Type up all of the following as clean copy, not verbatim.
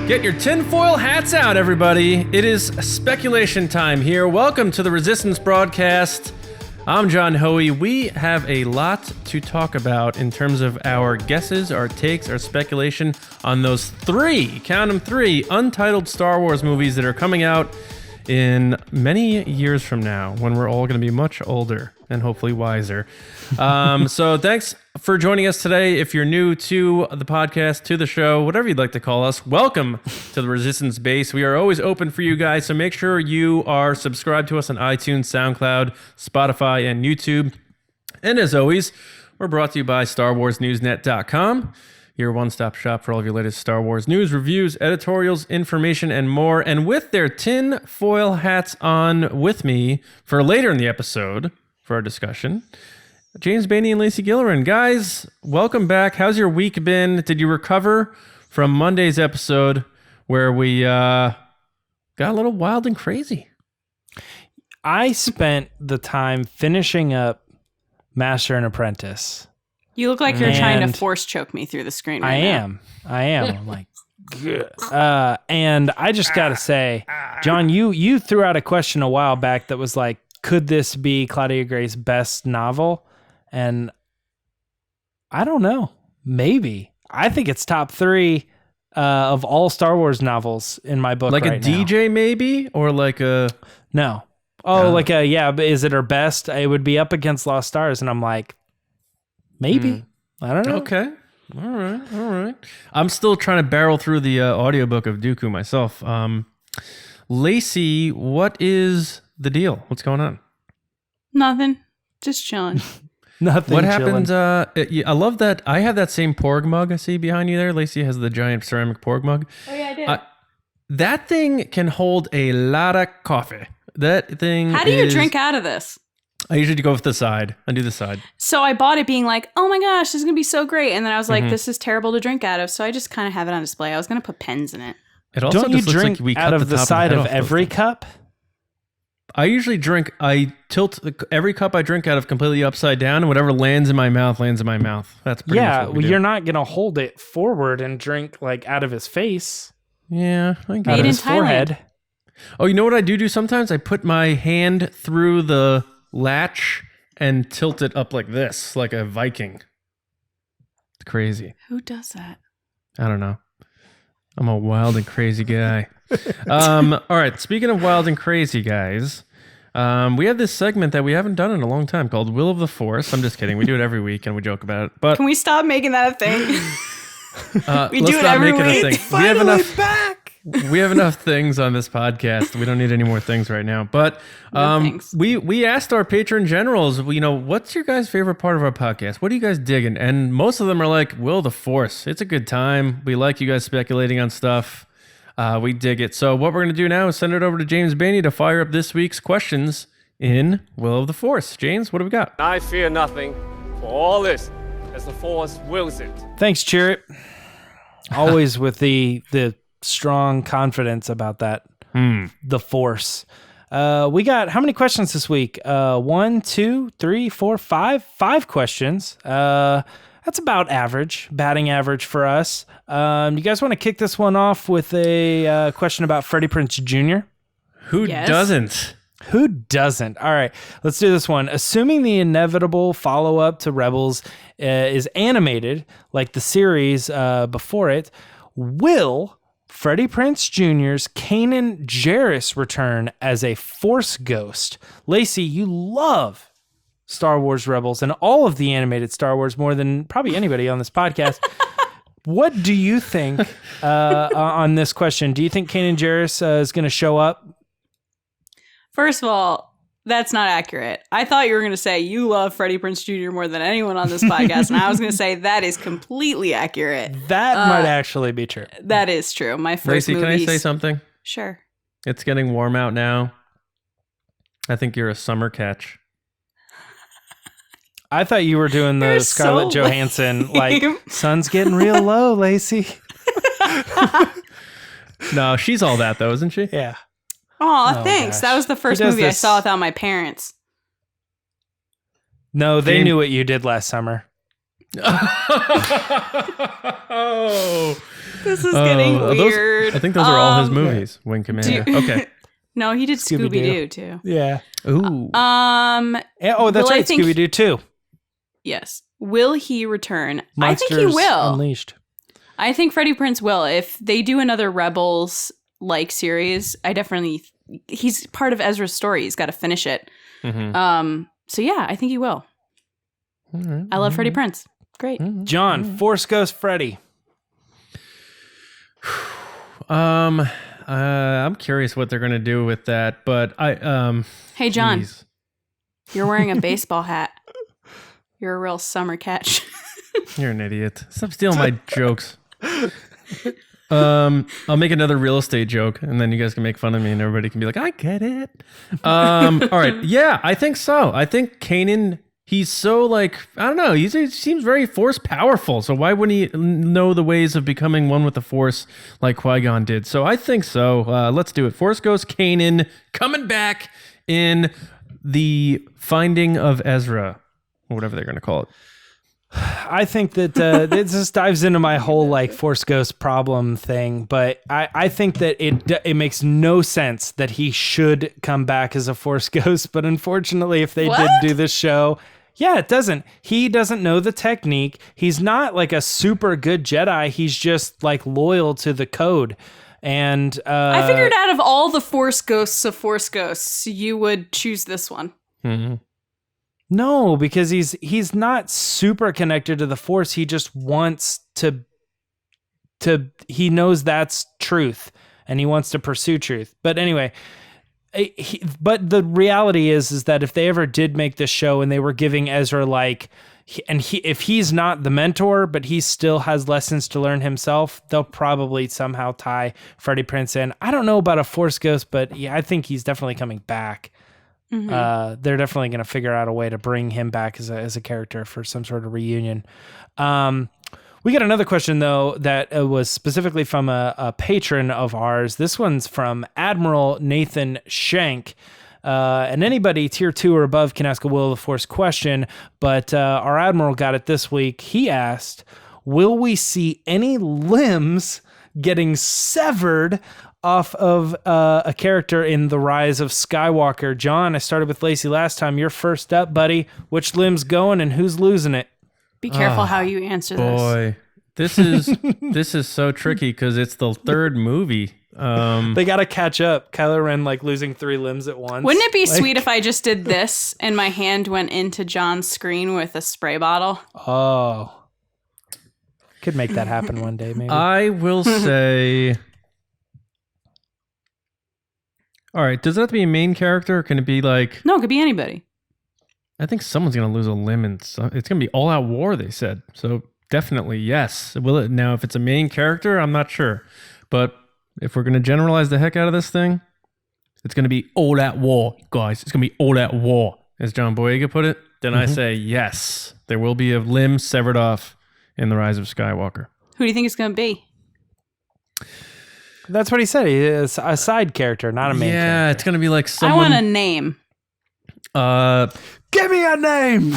Get your tinfoil hats out, everybody. It is speculation time here. Welcome to the Resistance broadcast. I'm John Hoey. We have a lot to talk about in terms of our guesses, our takes, our speculation on those three, count them three, untitled Star Wars movies that are coming out in many years from now when we're all going to be much older and hopefully wiser. So thanks for joining us today. If you're new to the podcast, to the show, whatever you'd like to call us, welcome to the Resistance Base. We are always open for you guys, so make sure you are subscribed to us on iTunes, SoundCloud, Spotify, and YouTube. And as always, we're brought to you by StarWarsNewsNet.com, your one-stop shop for all of your latest Star Wars news, reviews, editorials, information, and more. And with their tin foil hats on with me for later in the episode for our discussion, James Bainey and Lacey Gillerin. Guys, welcome back. How's your week been? Did you recover from Monday's episode where we got a little wild and crazy? I spent the time finishing up Master and Apprentice. You look like you're trying to force choke me through the screen right now. I am. I'm like, and I just got to say, John, you threw out a question a while back that was like, could this be Claudia Gray's best novel? And I don't know. Maybe. I think it's top 3 of all Star Wars novels in my book. Like right a DJ, maybe? Or like a... No. Oh, like a, yeah, but is it her best? It would be up against Lost Stars. And I'm like, maybe. I don't know. Okay. All right. I'm still trying to barrel through the audiobook of Dooku myself. Lacey, what is the deal? What's going on? Nothing. Just chilling. Nothing. What happens? I love that. I have that same Porg mug I see behind you there. Lacey has the giant ceramic Porg mug. Oh, yeah, I did. That thing can hold a lot of coffee. That thing. How do you drink out of this? I usually go with the side. I do the side. So I bought it being like, oh my gosh, this is going to be so great. And then I was like, this is terrible to drink out of. So I just kind of have it on display. I was going to put pens in it. It also Don't you just looks drink like we out cut of the side of every cup? I usually drink, I tilt every cup I drink out of completely upside down, and whatever lands in my mouth lands in my mouth. That's pretty much what we do. You're not going to hold it forward and drink like out of his face. Yeah, I get Out of it. his forehead. Oh, you know what I do sometimes? I put my hand through the latch and tilt it up like this, like a Viking. It's crazy. Who does that? I don't know. I'm a wild and crazy guy. All right, speaking of wild and crazy guys, we have this segment that we haven't done in a long time called Will of the Force. I'm just kidding. We do it every week and we joke about it. But can we stop making that a thing? We do it not every make it a week. thing. We have enough things on this podcast. We don't need any more things right now. But we asked our patron generals, what's your guys' favorite part of our podcast? What are you guys digging? And most of them are like, Will of the Force. It's a good time. We like you guys speculating on stuff. We dig it. So what we're going to do now is send it over to James Bainey to fire up this week's questions in Will of the Force. James, what do we got? I fear nothing, for all this, as the Force wills it. Thanks, Chirrut. Always with the strong confidence about that. The Force. We got how many questions this week? 1, 2, 3, 4, 5. 5 questions. That's about average, batting average for us. You guys want to kick this one off with a question about Freddie Prinze Jr.? Who doesn't? Who doesn't? All right, let's do this one. Assuming the inevitable follow-up to Rebels is animated, like the series before it, will Freddie Prinze Jr.'s Kanan Jarrus return as a Force ghost? Lacey, you love Star Wars Rebels and all of the animated Star Wars more than probably anybody on this podcast. What do you think on this question? Do you think Kanan Jarrus is going to show up? First of all, that's not accurate. I thought you were going to say you love Freddie Prinze Jr. more than anyone on this podcast, and I was going to say that is completely accurate. That might actually be true. That is true. My first Lacey, can I say something? Sure. It's getting warm out now. I think you're a summer catch. I thought you were doing the You're Scarlett so Johansson, lame. like, sun's getting real low, Lacey. No, she's all that, though, isn't she? Yeah. Aw, thanks. Gosh. That was the first Who does movie I this? saw without my parents. No, they James- knew what you did last summer. Oh, This is getting weird. I think those are all his movies. Wing Commander. Okay. No, he did Scooby-Doo too. Yeah. Ooh. Oh, that's right. Scooby-Doo too. Yes. Will he return? Monsters I think he will. Unleashed. I think Freddie Prinze will. If they do another Rebels-like series, he's part of Ezra's story. He's got to finish it. Mm-hmm. So yeah, I think he will. Right. I love Freddie Prinze. Great. John, Force Ghost Freddy. I'm curious what they're gonna do with that, but Hey, John, geez. you're wearing a baseball hat. You're a real summer catch. You're an idiot. Stop stealing my jokes. I'll make another real estate joke, and then you guys can make fun of me, and everybody can be like, "I get it." All right, yeah, I think so. I think Kanan. He's so I don't know. He seems very Force powerful. So why wouldn't he know the ways of becoming one with the Force like Qui-Gon did? So I think so. Let's do it. Force Ghost Kanan coming back in the Finding of Ezra, or whatever they're going to call it. I think that it just dives into my whole Force Ghost problem thing, but I think that it makes no sense that he should come back as a Force Ghost. But unfortunately, if they did do this show, yeah, it doesn't. He doesn't know the technique. He's not a super good Jedi. He's just loyal to the code. And I figured out of all the Force Ghosts of Force Ghosts, you would choose this one. Mm-hmm. No, because he's not super connected to the Force. He just wants to he knows that's truth, and he wants to pursue truth. But anyway, but the reality is that if they ever did make this show and they were giving Ezra if he's not the mentor, but he still has lessons to learn himself, they'll probably somehow tie Freddie Prinze in. I don't know about a Force Ghost, but yeah, I think he's definitely coming back. Mm-hmm. They're definitely going to figure out a way to bring him back as a character for some sort of reunion. We got another question, though, that was specifically from a patron of ours. This one's from Admiral Nathan Shank. And anybody tier 2 or above can ask a Will of the Force question, but our Admiral got it this week. He asked, will we see any limbs getting severed off of a character in The Rise of Skywalker? John, I started with Lacey last time. You're first up, buddy. Which limb's going and who's losing it? Be careful how you answer this. Boy, this is so tricky because it's the third movie. They got to catch up. Kylo Ren losing 3 limbs at once. Wouldn't it be sweet if I just did this and my hand went into John's screen with a spray bottle? Oh. Could make that happen one day, maybe. I will say... All right, does it have to be a main character, or can it be No, it could be anybody. I think someone's going to lose a limb, and it's going to be all-out war, they said. So definitely, yes. Will it? Now, if it's a main character, I'm not sure. But if we're going to generalize the heck out of this thing, it's going to be all-out war, guys. It's going to be all-out war, as John Boyega put it. Then I say, yes, there will be a limb severed off in The Rise of Skywalker. Who do you think it's going to be? That's what he said. He is a side character, not a main character. Yeah, it's going to be someone... I want a name. Give me a name!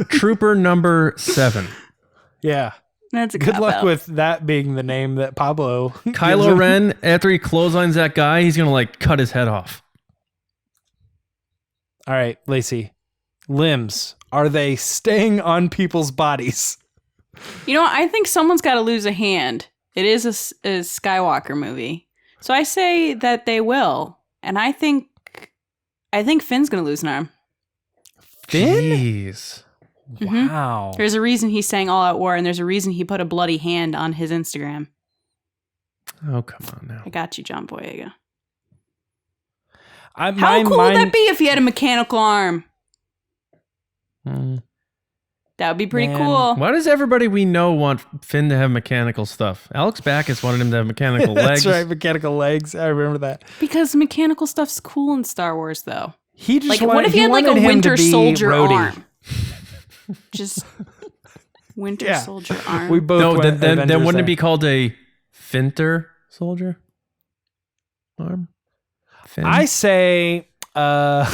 Trooper number 7. Yeah. That's a good luck cop-out. with that being the name that Pablo Kylo Ren, after he clotheslines that guy, he's going to cut his head off. All right, Lacey. Limbs. Are they staying on people's bodies? You know what? I think someone's got to lose a hand. It is a Skywalker movie. So I say that they will. And I think Finn's going to lose an arm. Finn? Jeez. Wow. There's a reason he's saying all out war, and there's a reason he put a bloody hand on his Instagram. Oh, come on now. I got you, John Boyega. How cool would that be if he had a mechanical arm? That would be pretty cool. Why does everybody we know want Finn to have mechanical stuff? Alex Backus wanted him to have mechanical legs. That's right, mechanical legs. I remember that. Because mechanical stuff's cool in Star Wars, though. He just what if he had a Winter Soldier roadie. arm? Just Winter Soldier arm. We both then wouldn't it be called a Finter Soldier arm? Finn? I say I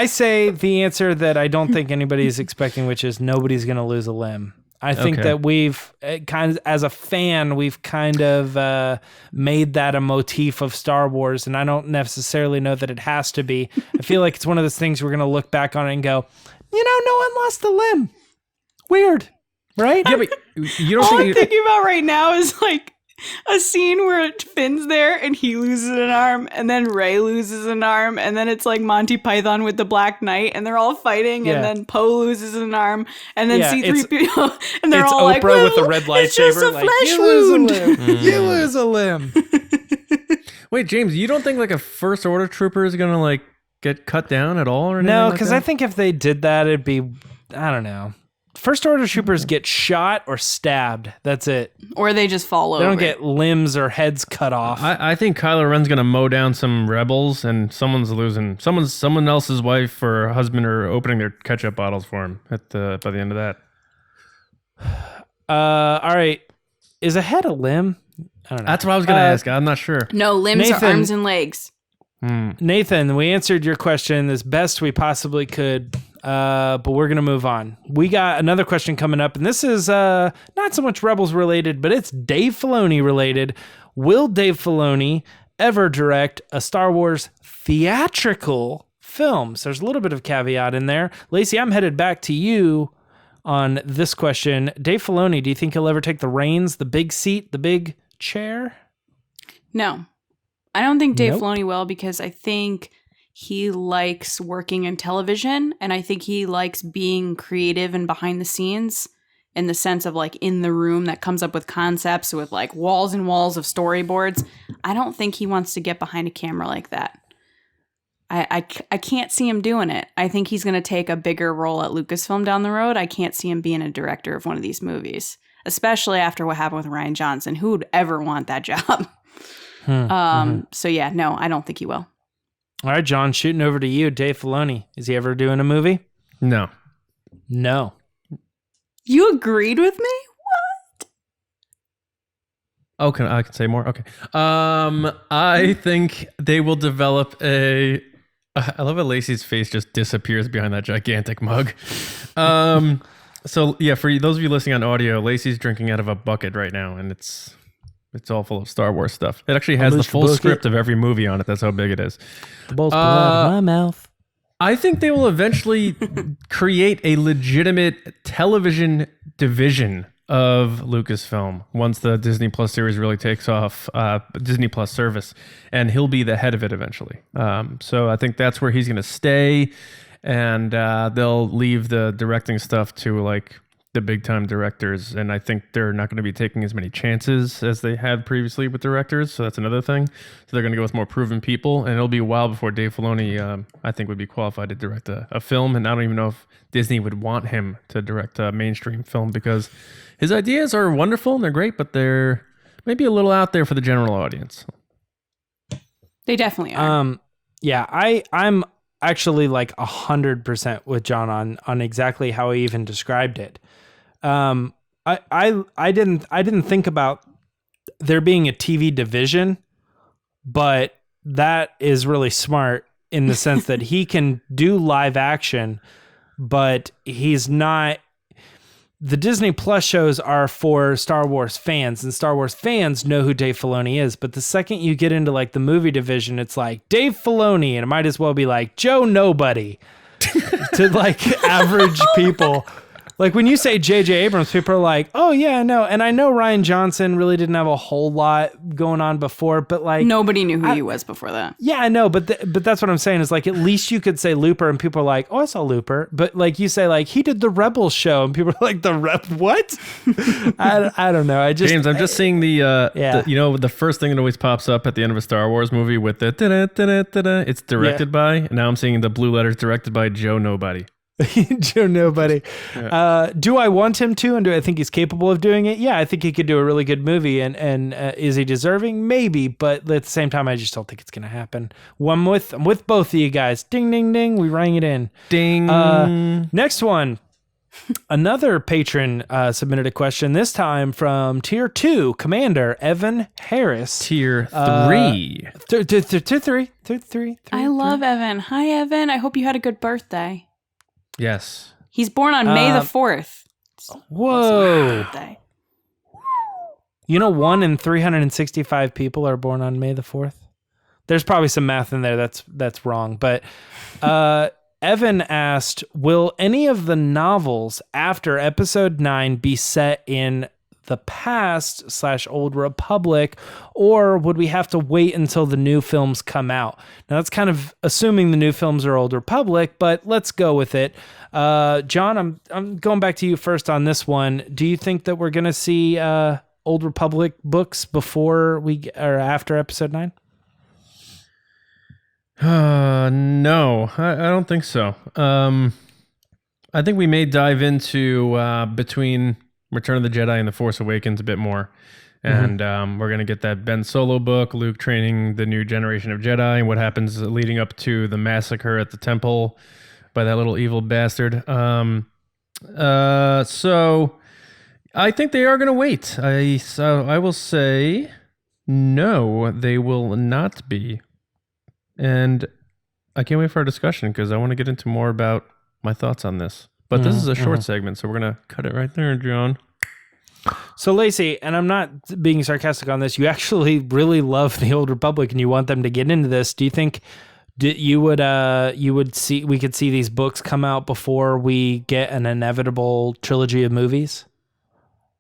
say the answer that I don't think anybody is expecting, which is nobody's going to lose a limb. I think that we've kind of, as a fan, we've kind of made that a motif of Star Wars, and I don't necessarily know that it has to be. I feel like it's one of those things we're going to look back on it and go, no one lost a limb. Weird, right? Yeah, but you don't All think I'm thinking about right now is like a scene where Finn's there and he loses an arm, and then Rey loses an arm, and then it's like Monty Python with the Black Knight, and they're all fighting, and then Poe loses an arm, and then C-3PO, and they're all like, Oprah with the red lightsaber, it's just a like, flesh you lose wound. a limb. You lose a limb. Wait, James, you don't think like a First Order trooper is gonna like get cut down at all or anything? No, like because that? I think if they did that, it'd be, I don't know. First Order troopers get shot or stabbed. That's it. Or they just fall over. They don't get limbs or heads cut off. I think Kylo Ren's gonna mow down some rebels, and someone's losing. Someone else's wife or husband are opening their ketchup bottles for him by the end of that. All right. Is a head a limb? I don't know. That's what I was gonna ask. I'm not sure. No, limbs Nathan- are arms and legs. Nathan, we answered your question as best we possibly could, but we're going to move on. We got another question coming up, and this is not so much Rebels related, but it's Dave Filoni related. Will Dave Filoni ever direct a Star Wars theatrical film? So there's a little bit of caveat in there. Lacey, I'm headed back to you on this question. Dave Filoni, do you think he'll ever take the reins, the big seat, the big chair? No. I don't think Dave Nope. Filoni will, because I think he likes working in television, and I think he likes being creative and behind the scenes in the sense of like in the room that comes up with concepts with like walls and walls of storyboards. I don't think he wants to get behind a camera like that. I can't see him doing it. I think he's going to take a bigger role at Lucasfilm down the road. I can't see him being a director of one of these movies, especially after what happened with Rian Johnson. Who would ever want that job? So yeah, no, I don't think he will. All right, John, shooting over to you. Dave Filoni, is he ever doing a movie? No. No. You agreed with me? Oh, I can say more? Okay. I think they will develop a... I love how Lacey's face just disappears behind that gigantic mug. So, yeah, for those of you listening on audio, Lacey's drinking out of a bucket right now, and it's all full of Star Wars stuff. It actually has the full script of every movie on it. That's how big it is. The ball's out of my mouth. I think they will eventually create a legitimate television division of Lucasfilm once the Disney Plus series really takes off, Disney Plus service, and he'll be the head of it eventually. So I think that's where he's going to stay, and they'll leave the directing stuff to like the big time directors, and I think they're not going to be taking as many chances as they had previously with directors, so that's another thing. So they're going to go with more proven people, and it'll be a while before Dave Filoni, I think, would be qualified to direct a film, and I don't even know if Disney would want him to direct a mainstream film, because his ideas are wonderful and they're great, but they're maybe a little out there for the general audience. They definitely are. Yeah, I'm actually like 100% with John on exactly how he even described it. I didn't think about there being a TV division, but that is really smart in the sense that he can do live action, but he's not. The Disney Plus shows are for Star Wars fans, and Star Wars fans know who Dave Filoni is. But the second you get into like the movie division, it's like Dave Filoni, and it might as well be like Joe Nobody to like average people. Like when you say J.J. Abrams, people are like, oh yeah, no. And I know Rian Johnson really didn't have a whole lot going on before, but like Nobody knew who he was before that. yeah, I know, but that's what I'm saying is like at least you could say Looper, and people are like, oh, I saw Looper, but like you say like he did the Rebels show, and people are like what? I don't know. James, I'm just seeing the first thing that always pops up at the end of a Star Wars movie with the da-da-da-da-da-da. It's directed by, and now I'm seeing the blue letters directed by Joe Nobody. Joe Nobody. Yeah. Do I want him to, and do I think he's capable of doing it? Yeah, I think he could do a really good movie, and is he deserving? Maybe, but at the same time, I just don't think it's going to happen. Well, I'm with both of you guys. Ding, ding, ding. We rang it in. Ding. Next one. Another patron submitted a question, this time from Tier 2 Commander Evan Harris. Tier 3. Tier 3. I love Evan. Hi, Evan. I hope you had a good birthday. Yes. He's born on May the 4th. Whoa. Birthday. You know, 1 in 365 people are born on May the 4th. There's probably some math in there that's wrong, but Evan asked, will any of the novels after Episode 9 be set in the past / Old Republic, or would we have to wait until the new films come out? Now, that's kind of assuming the new films are Old Republic, but let's go with it. John, I'm going back to you first on this one. Do you think that we're going to see Old Republic books before or after Episode 9? No, I don't think so. I think we may dive into between Return of the Jedi and The Force Awakens a bit more. And we're going to get that Ben Solo book, Luke training the new generation of Jedi, and what happens leading up to the massacre at the temple by that little evil bastard. So I think they are going to wait. So I will say no, they will not be. And I can't wait for our discussion because I want to get into more about my thoughts on this. But this is a short segment, so we're going to cut it right there, John. So, Lacey, and I'm not being sarcastic on this, you actually really love the Old Republic and you want them to get into this. Do you think you would see we could see these books come out before we get an inevitable trilogy of movies?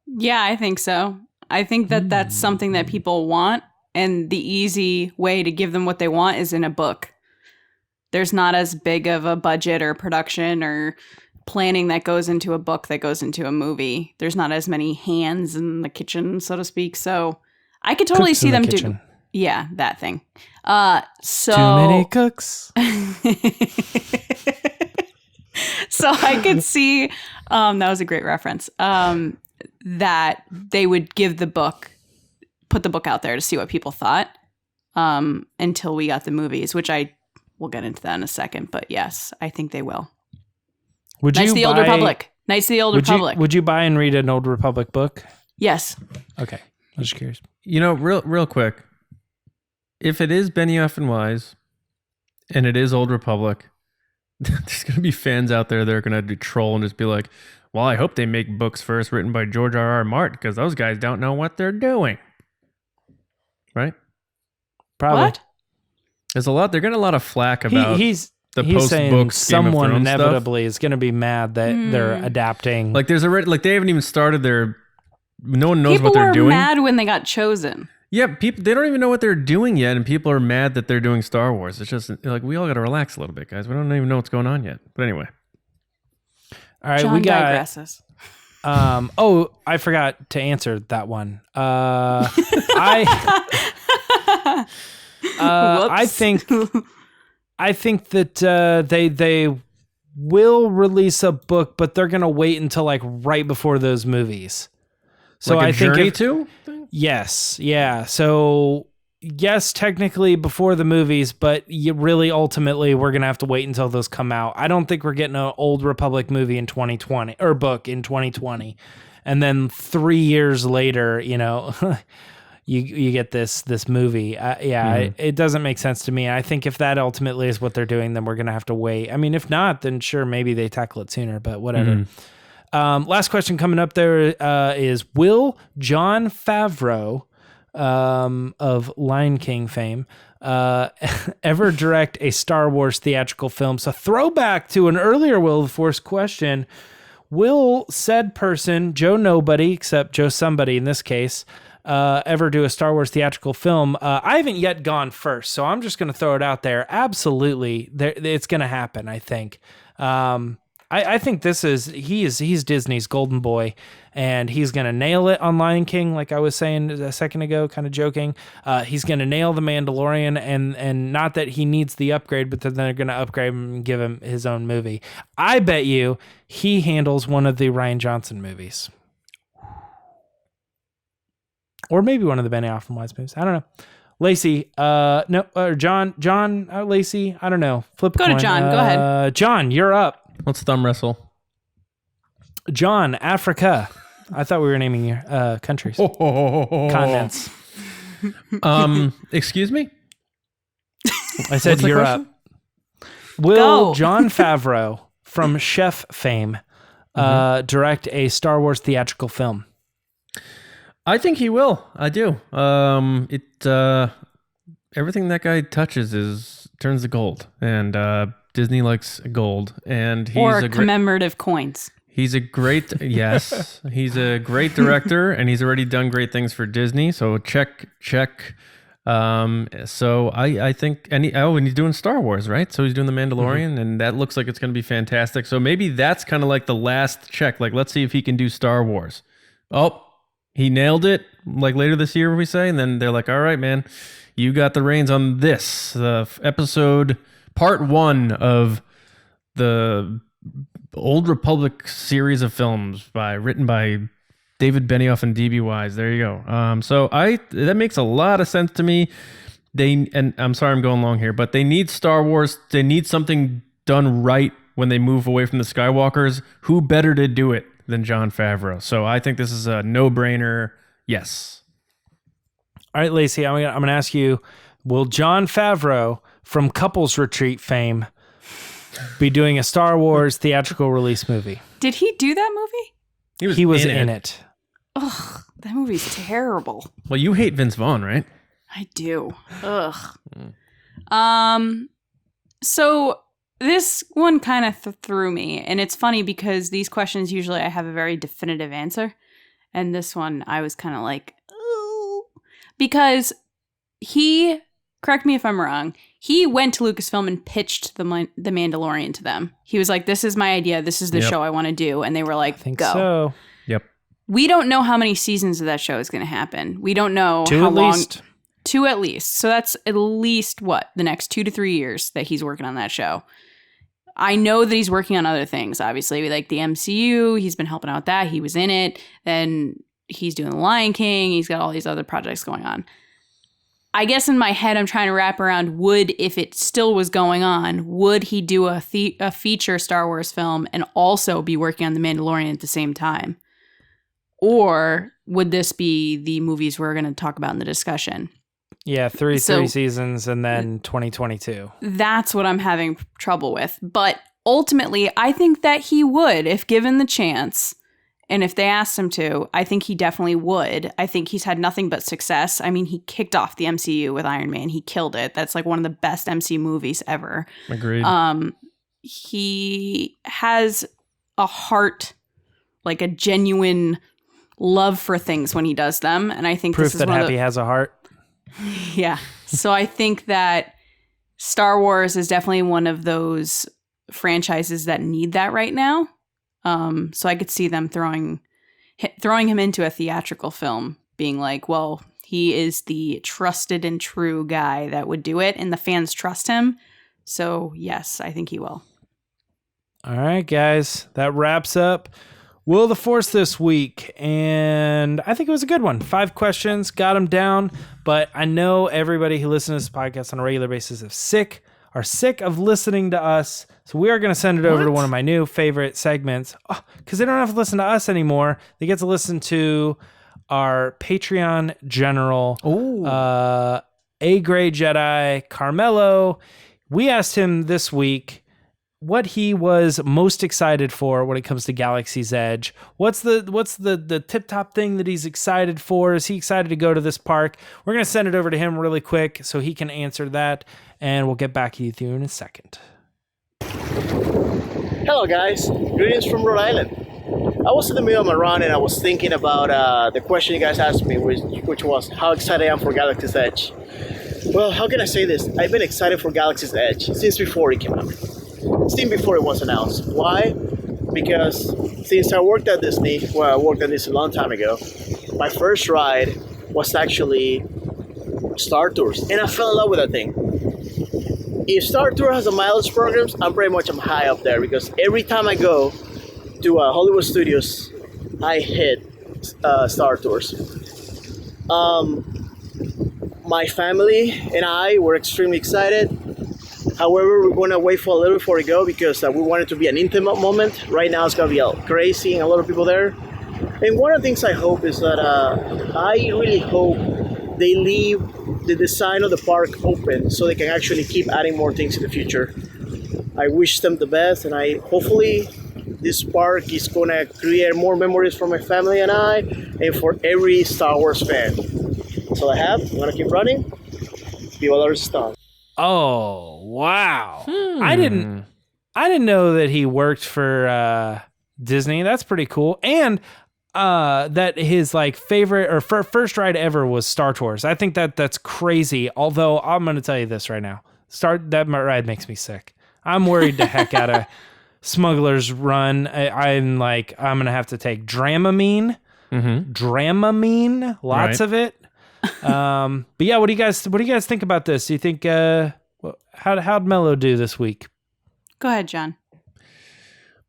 Yeah, I think so. I think that that's something that people want. And the easy way to give them what they want is in a book. There's not as big of a budget or production or planning that goes into a book that goes into a movie. There's not as many hands in the kitchen, so to speak. So I could totally see them do. Yeah, that thing. So too many cooks. So I could see. That was a great reference. That they would give the book. Put the book out there to see what people thought until we got the movies, which we'll get into that in a second. But yes, I think they will. Knights of the Old Republic. Knights of the Old Republic. Would you buy and read an Old Republic book? Yes. Okay. I'm just curious. You know, real quick, if it is Benioff and Weiss and it is Old Republic, there's going to be fans out there that are going to troll and just be like, well, I hope they make books first written by George R.R. Martin because those guys don't know what they're doing. Right? Probably. What? There's a lot. They're getting a lot of flack about he's post saying books someone Game of Thrones inevitably stuff. is going to be mad that they're adapting. Like there's already they haven't even started their. No one knows People what they're were doing. mad when they got chosen. Yeah, people they don't even know what they're doing yet, and people are mad that they're doing Star Wars. It's just like we all got to relax a little bit, guys. We don't even know what's going on yet. But anyway, all right, John we got. digresses. I forgot to answer that one. I think that they will release a book, but they're gonna wait until like right before those movies. So like I think Journey too. Yes, yeah. So yes, technically before the movies, but really ultimately we're gonna have to wait until those come out. I don't think we're getting an Old Republic movie in 2020 or book in 2020, and then 3 years later, you know. You get this movie. It doesn't make sense to me. I think if that ultimately is what they're doing, then we're going to have to wait. I mean, if not, then sure, maybe they tackle it sooner, but whatever. Last question coming up there is, will Jon Favreau of Lion King fame ever direct a Star Wars theatrical film? So throwback to an earlier Will of the Force question. Will said person, Joe Nobody, except Joe Somebody in this case, ever do a Star Wars theatrical film? I haven't yet gone first, so I'm just going to throw it out there. Absolutely, it's going to happen. I think. I think he's Disney's golden boy, and he's going to nail it on Lion King, like I was saying a second ago, kind of joking. He's going to nail The Mandalorian, and not that he needs the upgrade, but then they're going to upgrade him and give him his own movie. I bet you he handles one of the Rian Johnson movies. Or maybe one of the Benioff and Weiss movies. I don't know. Lacey, John, Lacey, I don't know. Flip a Go coin. to John. Go ahead. John, you're up. Let's thumb wrestle. John, Africa. I thought we were naming your countries. Continents. Excuse me? I said What's the Europe. question? Will Go. Jon Favreau from Chef fame direct a Star Wars theatrical film? I think he will. I do. Everything that guy touches turns to gold, and Disney likes gold. And he's Or commemorative coins. He's a great he's a great director, and he's already done great things for Disney. So check. So I think, and he's doing Star Wars, right? So he's doing The Mandalorian, and that looks like it's going to be fantastic. So maybe that's kind of like the last check. Like, let's see if he can do Star Wars. Oh, he nailed it. Like later this year, we say, and then they're like, all right, man, you got the reins on this, the episode part 1 of the Old Republic series of films written by David Benioff and D.B. Weiss. There you go. So that makes a lot of sense to me. And I'm sorry I'm going long here, but they need Star Wars. They need something done right when they move away from the Skywalkers. Who better to do it than Jon Favreau? So I think this is a no-brainer. Yes. All right, Lacey, I'm going to ask you, will Jon Favreau from Couples Retreat fame be doing a Star Wars theatrical release movie? Did he do that movie? He was in it. Ugh, that movie's terrible. Well, you hate Vince Vaughn, right? I do. Ugh. So this one kind of threw me, and it's funny because these questions usually I have a very definitive answer, and this one I was kind of like, ooh, because he, correct me if I'm wrong, he went to Lucasfilm and pitched the Mandalorian to them. He was like, this is my idea. This is the show I want to do. And they were like, I think go. so. Yep. We don't know how many seasons of that show is going to happen. We don't know Two how at long. least. 2 at least. So that's at least the next 2 to 3 years that he's working on that show. I know that he's working on other things, obviously, like the MCU. He's been helping out with that. He was in it. Then he's doing The Lion King. He's got all these other projects going on. I guess in my head, I'm trying to wrap around, if it still was going on, would he do a feature Star Wars film and also be working on The Mandalorian at the same time? Or would this be the movies we're going to talk about in the discussion? Yeah, three seasons and then 2022. That's what I'm having trouble with. But ultimately, I think that he would, if given the chance. And if they asked him to, I think he definitely would. I think he's had nothing but success. I mean, he kicked off the MCU with Iron Man. He killed it. That's like one of the best MCU movies ever. Agreed. He has a heart, like a genuine love for things when he does them. And I think Proof this is that one Happy has a heart. Yeah. So I think that Star Wars is definitely one of those franchises that need that right now. So I could see them throwing him into a theatrical film, being like, well, he is the trusted and true guy that would do it, and the fans trust him. So yes, I think he will. All right, guys, that wraps up Will the Force this week, and I think it was a good one. 5 questions, got them down, but I know everybody who listens to this podcast on a regular basis are sick of listening to us. So we are going to send it over to one of my new favorite segments, because they don't have to listen to us anymore. They get to listen to our Patreon general, A-grade Jedi, Carmelo. We asked him this week what he was most excited for when it comes to Galaxy's Edge. What's the tip-top thing that he's excited for? Is he excited to go to this park? We're going to send it over to him really quick so he can answer that, and we'll get back to you in a second. Hello guys, greetings from Rhode Island. I was in the middle of my run and I was thinking about the question you guys asked me, which was how excited I am for Galaxy's Edge. Well, how can I say this? I've been excited for Galaxy's Edge since before it came out. Since before it was announced. Why? Because since I worked at Disney, I worked at Disney a long time ago, my first ride was actually Star Tours, and I fell in love with that thing. If Star Tour has a mileage programs, I'm high up there, because every time I go to Hollywood Studios, I hit Star Tours. My family and I were extremely excited. However, we're going to wait for a little before we go because we want it to be an intimate moment. Right now, it's going to be all crazy and a lot of people there. And one of the things I hope is that I really hope they leave the design of the park open so they can actually keep adding more things in the future. I wish them the best, and hopefully this park is going to create more memories for my family and I, and for every Star Wars fan. That's all I have. I'm going to keep running. Viva la Resistance. Oh, wow. I didn't know that he worked for Disney. That's pretty cool. And that his like favorite or first ride ever was Star Tours. I think that's crazy. Although I'm going to tell you this right now. That ride makes me sick. I'm worried the heck out of Smuggler's Run. I'm going to have to take Dramamine. Dramamine, lots of it. But yeah, what do you guys think about this? Do you think how'd Mello do this week? Go ahead, John.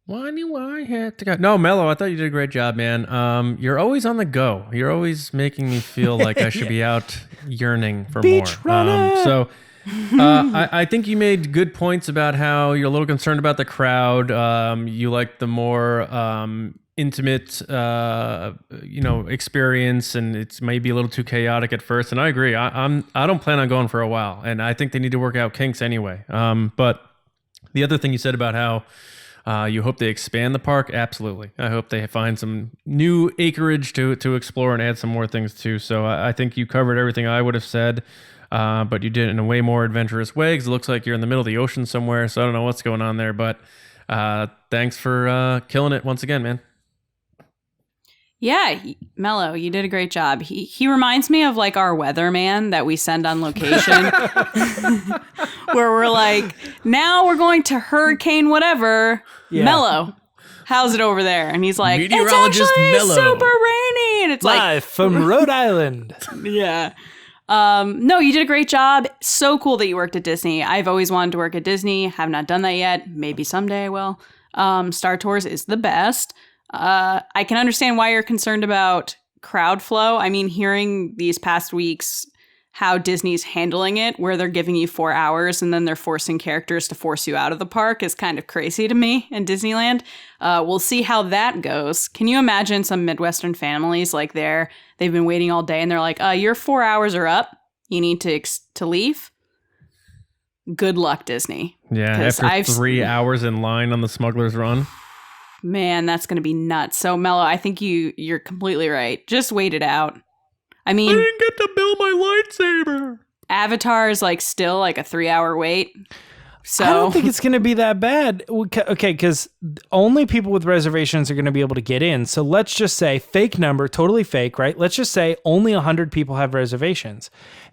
Why do I have to go? No, Mello, I thought you did a great job, man. You're always on the go. You're always making me feel like I should be out yearning for Beach more. runner. I think you made good points about how you're a little concerned about the crowd. You like the more intimate, experience, and it's maybe a little too chaotic at first. And I agree. I don't plan on going for a while, and I think they need to work out kinks anyway. But the other thing you said about how you hope they expand the park, absolutely. I hope they find some new acreage to explore and add some more things too. So I think you covered everything I would have said. But you did it in a way more adventurous way because it looks like you're in the middle of the ocean somewhere. So I don't know what's going on there, but thanks for killing it once again, man. Yeah, Mello, you did a great job. He reminds me of like our weatherman that we send on location, where we're like, now we're going to hurricane whatever. Yeah. Mello, how's it over there? And he's like, meteorologist it's actually Mello. super rainy. And it's Live from Rhode Island. Yeah. No, you did a great job. So cool that you worked at Disney. I've always wanted to work at Disney. Have not done that yet. Maybe someday I will. Star Tours is the best. I can understand why you're concerned about crowd flow. I mean, hearing these past weeks how Disney's handling it, where they're giving you 4 hours and then they're forcing characters to force you out of the park is kind of crazy to me in Disneyland. We'll see how that goes. Can you imagine some Midwestern families like they've been waiting all day and they're like, your 4 hours are up. You need to leave. Good luck, Disney. Yeah, after 3 hours in line on the Smuggler's Run. Man, that's going to be nuts. So, Mello, I think you're completely right. Just wait it out. I mean, I didn't get to build my lightsaber. Avatar is still a 3-hour wait. So I don't think it's going to be that bad. Okay, because only people with reservations are going to be able to get in. So let's just say fake number, totally fake, right? Let's just say only 100 people have reservations.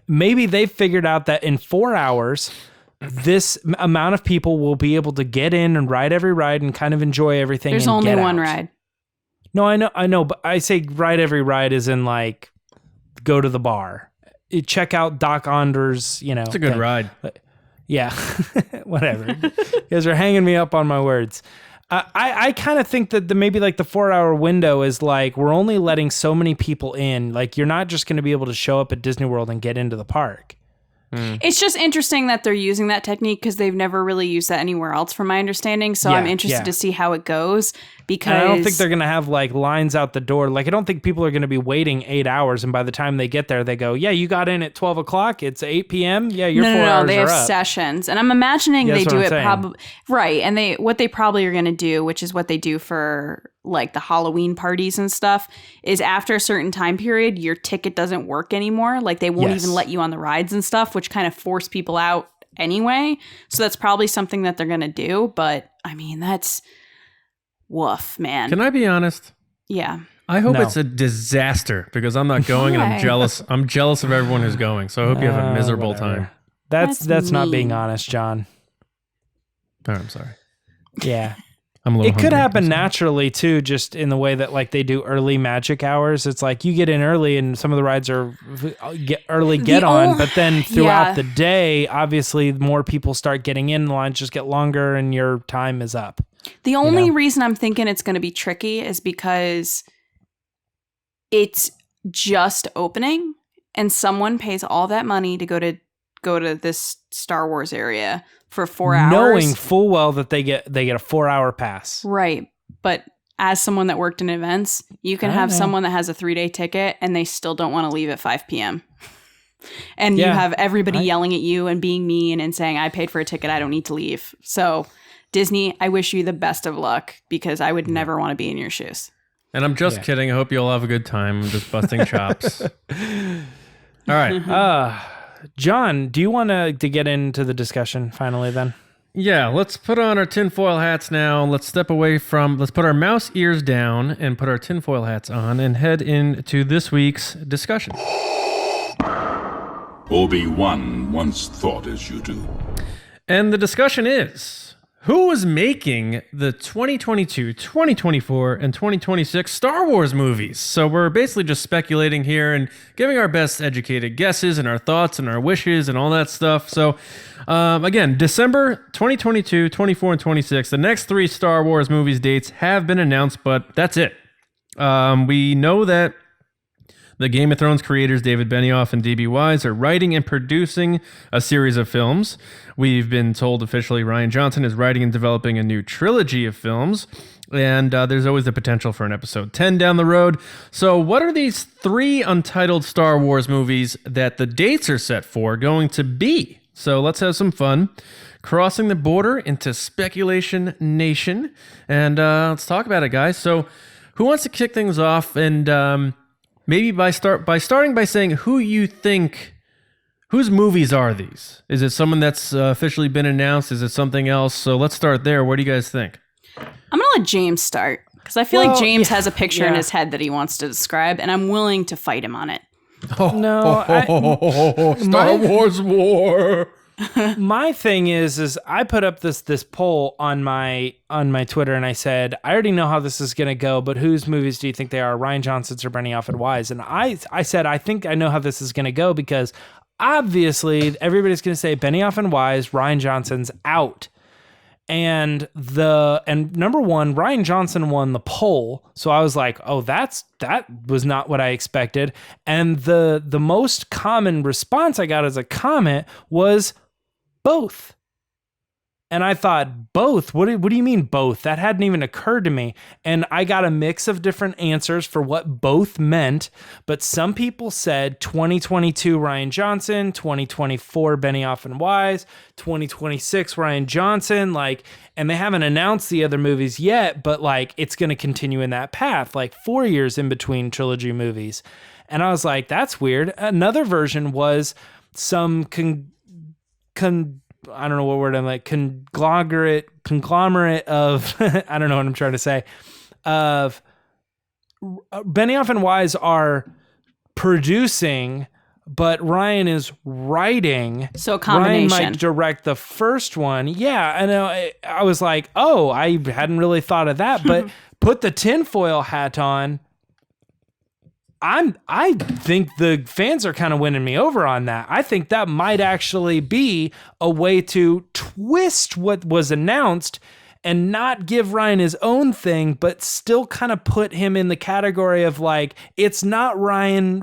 Maybe they've figured out that in 4 hours, this amount of people will be able to get in and ride every ride and kind of enjoy everything. There's and only get one out. ride. No, I know, but I say ride every ride is in go to the bar, check out Doc Onder's, It's a good ride. Yeah, whatever. You guys are hanging me up on my words. I kind of think that maybe the 4-hour window is we're only letting so many people in. You're not just going to be able to show up at Disney World and get into the park. It's just interesting that they're using that technique because they've never really used that anywhere else, from my understanding. So I'm interested to see how it goes. Because and I don't think they're going to have lines out the door. I don't think people are going to be waiting 8 hours. And by the time they get there, they go, yeah, you got in at 12 o'clock. It's 8 p.m. Yeah, your 4 hours they are have up. sessions. And I'm imagining they do it saying. Right. And what they probably are going to do, which is what they do for the Halloween parties and stuff, is after a certain time period, your ticket doesn't work anymore. They won't even let you on the rides and stuff, which kind of force people out anyway. So that's probably something that they're going to do. But I mean, that's woof, man. Can I be honest? Yeah. I hope it's a disaster because I'm not going and I'm jealous. I'm jealous of everyone who's going. So I hope you have a miserable time. That's not being honest, John. Oh, I'm sorry. Yeah. I'm a little It could hungry. happen naturally too, just in the way that they do early magic hours. It's you get in early and some of the rides are get on, but then throughout the day, obviously more people start getting in, the lines just get longer and your time is up. The only reason I'm thinking it's going to be tricky is because it's just opening and someone pays all that money to go to go to this Star Wars area for 4 hours. Knowing full well that they get a 4-hour pass. Right. But as someone that worked in events, you can have someone that has a 3-day ticket and they still don't want to leave at 5 p.m. And you have everybody yelling at you and being mean and saying, I paid for a ticket, I don't need to leave. So Disney, I wish you the best of luck because I would never want to be in your shoes. And I'm just kidding. I hope you all have a good time. I'm just busting chops. All right. John, do you want to get into the discussion finally then? Yeah, let's put on our tinfoil hats now. Let's put our mouse ears down and put our tinfoil hats on and head into this week's discussion. Obi-Wan once thought as you do. And the discussion is, who is making the 2022, 2024, and 2026 Star Wars movies? So we're basically just speculating here and giving our best educated guesses and our thoughts and our wishes and all that stuff. So again, December 2022, 24, and 26, the next 3 Star Wars movies dates have been announced, but that's it. We know that the Game of Thrones creators David Benioff and D.B. Weiss are writing and producing a series of films. We've been told officially Rian Johnson is writing and developing a new trilogy of films. And there's always the potential for an episode 10 down the road. So what are these 3 untitled Star Wars movies that the dates are set for going to be? So let's have some fun crossing the border into Speculation Nation. And let's talk about it, guys. So who wants to kick things off? And maybe starting by saying who you think, whose movies are these? Is it someone that's officially been announced? Is it something else? So let's start there. What do you guys think? I'm going to let James start because I feel like James has a picture in his head that he wants to describe, and I'm willing to fight him on it. Star Wars war. My thing is I put up this poll on my Twitter and I said, I already know how this is going to go, but whose movies do you think they are? Rian Johnson's or Benioff and Weiss? And I said, I think I know how this is going to go because obviously everybody's going to say Benioff and Weiss, Rian Johnson's out. And number one, Rian Johnson won the poll. So I was like, oh, that was not what I expected. And the most common response I got as a comment was both. And I thought, both? What do you mean both? That hadn't even occurred to me. And I got a mix of different answers for what both meant. But some people said 2022 Rian Johnson, 2024 Benioff and Weiss, 2026 Rian Johnson. And they haven't announced the other movies yet, but it's going to continue in that path, 4 years in between trilogy movies. And I was like, that's weird. Another version was some I don't know what word I'm conglomerate of, I don't know what I'm trying to say, of Benioff and Weiss are producing, but Rian is writing. So a combination. Rian might direct the first one. Yeah, I know. I was like, oh, I hadn't really thought of that, but put the tinfoil hat on. I think the fans are kind of winning me over on that. I think that might actually be a way to twist what was announced and not give Rian his own thing, but still kind of put him in the category of it's not Rian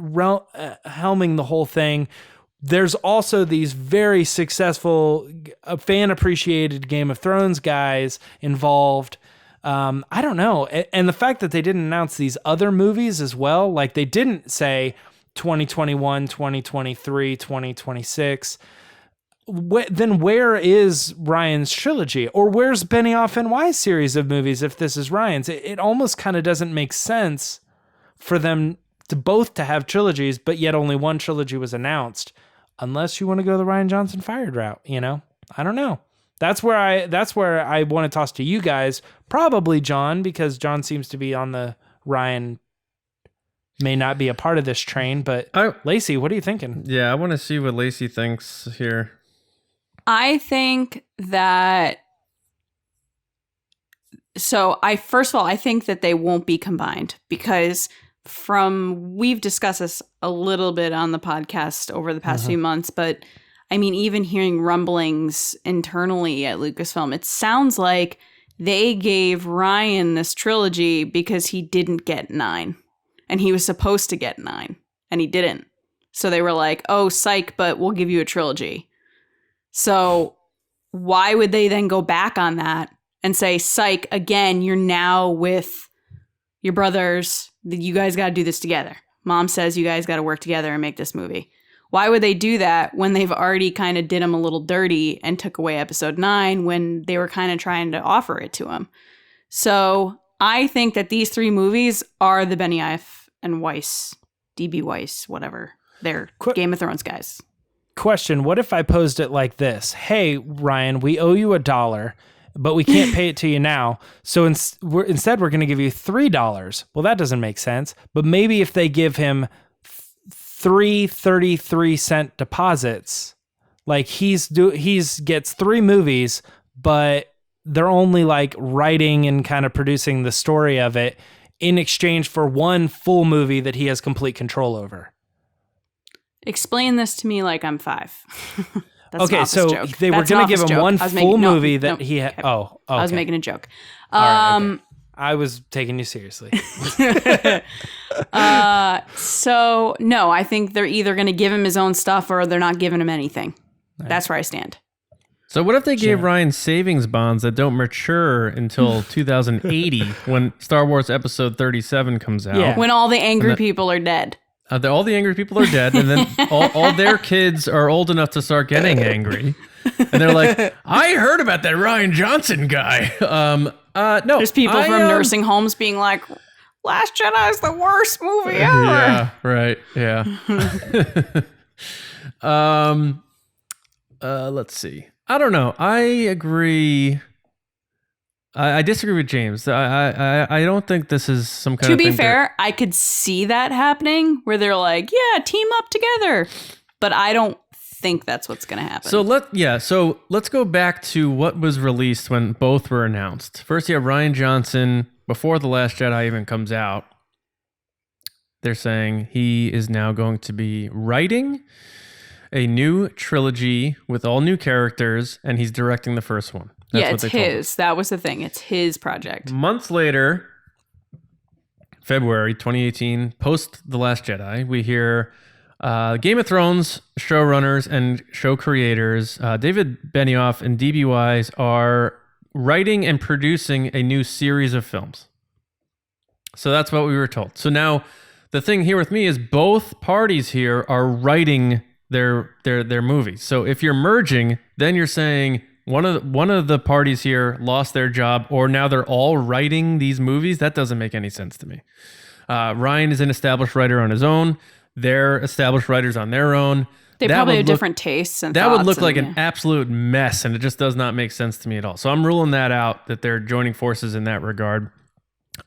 helming the whole thing. There's also these very successful, fan appreciated Game of Thrones guys involved. I don't know. And the fact that they didn't announce these other movies as well, they didn't say 2021, 2023, 2026. Then where is Rian's trilogy? Or where's Benioff and Weiss series of movies if this is Rian's? It almost kind of doesn't make sense for them to both to have trilogies, but yet only one trilogy was announced. Unless you want to go the Rian Johnson fired route, I don't know. That's where I want to toss to you guys. Probably John, because John seems to be on the Rian may not be a part of this train. But Lacey, what are you thinking? Yeah, I want to see what Lacey thinks here. I think that. So I think that they won't be combined because we've discussed this a little bit on the podcast over the past few months, but. I mean, even hearing rumblings internally at Lucasfilm, it sounds like they gave Rian this trilogy because he didn't get 9. And he was supposed to get 9. And he didn't. So they were like, oh, psych, but we'll give you a trilogy. So why would they then go back on that and say, psych, again, you're now with your brothers. You guys got to do this together. Mom says you guys got to work together and make this movie. Why would they do that when they've already kind of did him a little dirty and took away episode 9 when they were kind of trying to offer it to him? So I think that these 3 movies are the Benioff and Weiss, D.B. Weiss, whatever. They're Game of Thrones guys. Question, what if I posed it like this? Hey, Ryan, we owe you $1, but we can't pay it to you now. So instead, we're going to give you $3. Well, that doesn't make sense. But maybe if they give him 3 33-cent deposits, like he's gets 3 movies, but they're only like writing and kind of producing the story of it in exchange for 1 full movie that he has complete control over. Explain this to me like I'm 5. That's okay, so joke. they were going to give him joke. 1 full movie that he had. Oh, okay. I was making a joke. All right, okay. I was taking you seriously. So no, I think they're either going to give him his own stuff or they're not giving him anything. Right. That's where I stand. So what if they gave Ryan savings bonds that don't mature until 2080 when Star Wars Episode 37 comes out? Yeah. When all the angry people are dead. All the angry people are dead, and then all their kids are old enough to start getting angry. And they're like, I heard about that Rian Johnson guy. No. There's people from nursing homes being like, Last Jedi is the worst movie ever. Yeah, right. Yeah. Let's see. I don't know. I agree. I disagree with James. I don't think this is some kind of thing. To be fair, I could see that happening where they're like, yeah, team up together. But I don't think that's what's going to happen. So let's go back to what was released when both were announced. First, you have Rian Johnson before The Last Jedi even comes out. They're saying he is now going to be writing a new trilogy with all new characters, and he's directing the first one. That's it's his. That was the thing. It's his project. Months later, February 2018, post The Last Jedi, we hear Game of Thrones showrunners and show creators, David Benioff and D.B. Weiss, are writing and producing a new series of films. So that's what we were told. So now the thing here with me is both parties here are writing their movies. So if you're merging, then you're saying one of the parties here lost their job, or now they're all writing these movies. That doesn't make any sense to me. Ryan is an established writer on his own. They're established writers on their own. They probably have different tastes and that would look like an absolute mess, and it just does not make sense to me at all. So I'm ruling that out, that they're joining forces in that regard.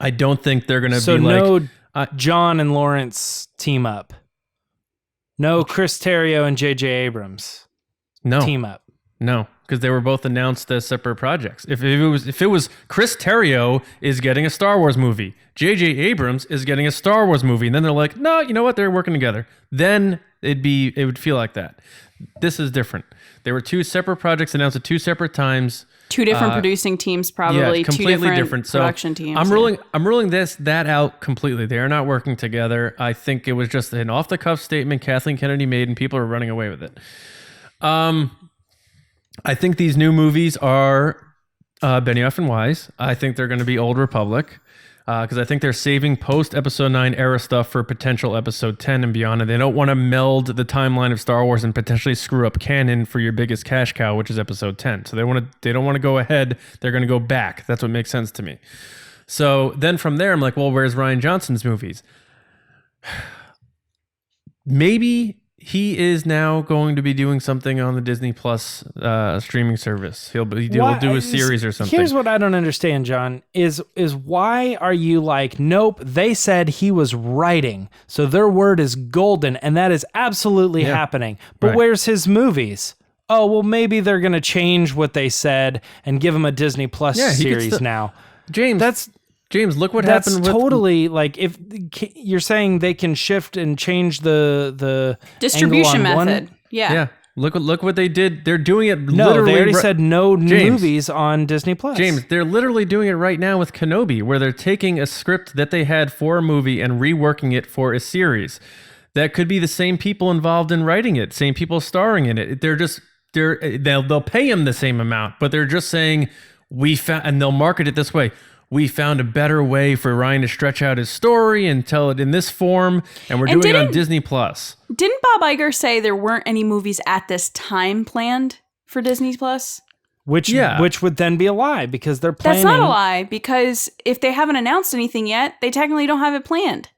I don't think they're going to be like... So John and Lawrence team up. No Chris Terrio and J.J. Abrams team up. No, because they were both announced as separate projects. If it was Chris Terrio is getting a Star Wars movie, J.J. Abrams is getting a Star Wars movie, and then they're like, no, you know what? They're working together. Then it would feel like that. This is different. There were 2 separate projects announced at 2 separate times. 2 different producing teams, probably. Yeah, completely 2 different production teams. I'm ruling that out completely. They are not working together. I think it was just an off the cuff statement Kathleen Kennedy made, and people are running away with it. I think these new movies are Benioff and Weiss. I think they're going to be Old Republic because I think they're saving post Episode 9 era stuff for potential Episode 10 and beyond, and they don't want to meld the timeline of Star Wars and potentially screw up canon for your biggest cash cow, which is Episode 10. So they don't want to go ahead. They're going to go back. That's what makes sense to me. So then from there, I'm like, well, where's Rian Johnson's movies? Maybe he is now going to be doing something on the Disney Plus streaming service. He'll do a series or something. Here's what I don't understand, John, is why are you like, nope, they said he was writing, so their word is golden, and that is absolutely happening. But where's his movies? Oh, well, maybe they're going to change what they said and give him a Disney Plus series now. James, look what happened with... That's totally, like, if you're saying they can shift and change the distribution method. Yeah. Look what they did. They're doing it literally... No, they already said no movies on Disney Plus. James, they're literally doing it right now with Kenobi, where they're taking a script that they had for a movie and reworking it for a series. That could be the same people involved in writing it, same people starring in it. They're just they'll pay him the same amount, but they're just saying we found, and they'll market it this way. We found a better way for Ryan to stretch out his story and tell it in this form, and we're doing it on Disney Plus. Didn't Bob Iger say there weren't any movies at this time planned for Disney Plus? Which would then be a lie because they're planning. That's not a lie, because if they haven't announced anything yet, they technically don't have it planned.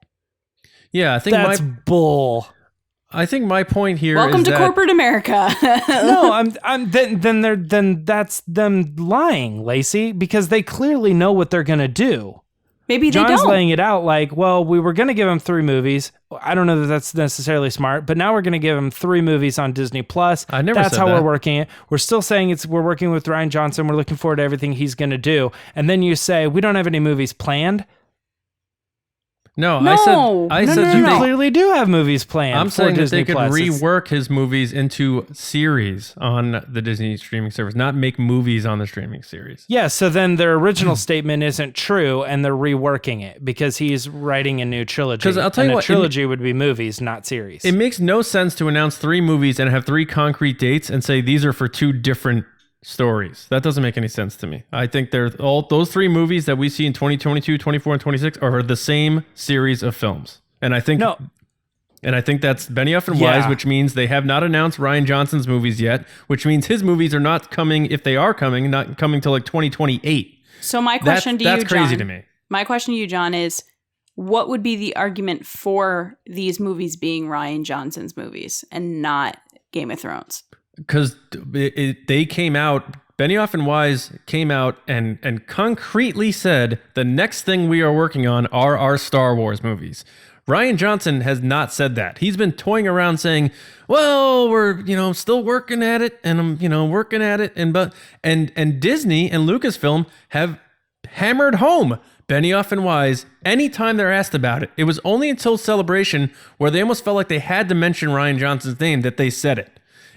Yeah, I think that's bull. I think my point here Welcome is to that, corporate America. No, then that's them lying, Lacey, because they clearly know what they're gonna do. Maybe they John's don't. laying it out like, well, we were going to give him 3 movies. I don't know that that's necessarily smart, but now we're going to give him 3 movies on Disney Plus. I never That's said how that. we're working it. We're still saying we're working with Rian Johnson. We're looking forward to everything he's going to do. And then you say, we don't have any movies planned. No, No. I said You that clearly do have movies planned. I'm for saying that Disney they could Plus. rework his movies into series on the Disney streaming service, not make movies on the streaming series. Yeah, so then their original statement isn't true, and they're reworking it because he's writing a new trilogy. 'Cause I'll tell you and what, a trilogy would be movies, not series. It makes no sense to announce 3 movies and have 3 concrete dates and say these are for 2 different stories. That doesn't make any sense to me. I think they're all those 3 movies that we see in 2022, 24, and 26 are the same series of films. And I think that's Benioff and Weiss, which means they have not announced Rian Johnson's movies yet, which means his movies are not coming, if they are coming, not coming till like 2028. So my question to you, John. That's crazy to me. My question to you, John, is what would be the argument for these movies being Rian Johnson's movies and not Game of Thrones? Because they came out, Benioff and Weiss came out and concretely said the next thing we are working on are our Star Wars movies. Rian Johnson has not said that. He's been toying around saying, well, we're, still working at it, and I'm, working at it. And Disney and Lucasfilm have hammered home Benioff and Weiss anytime they're asked about it. It was only until Celebration where they almost felt like they had to mention Rian Johnson's name that they said it.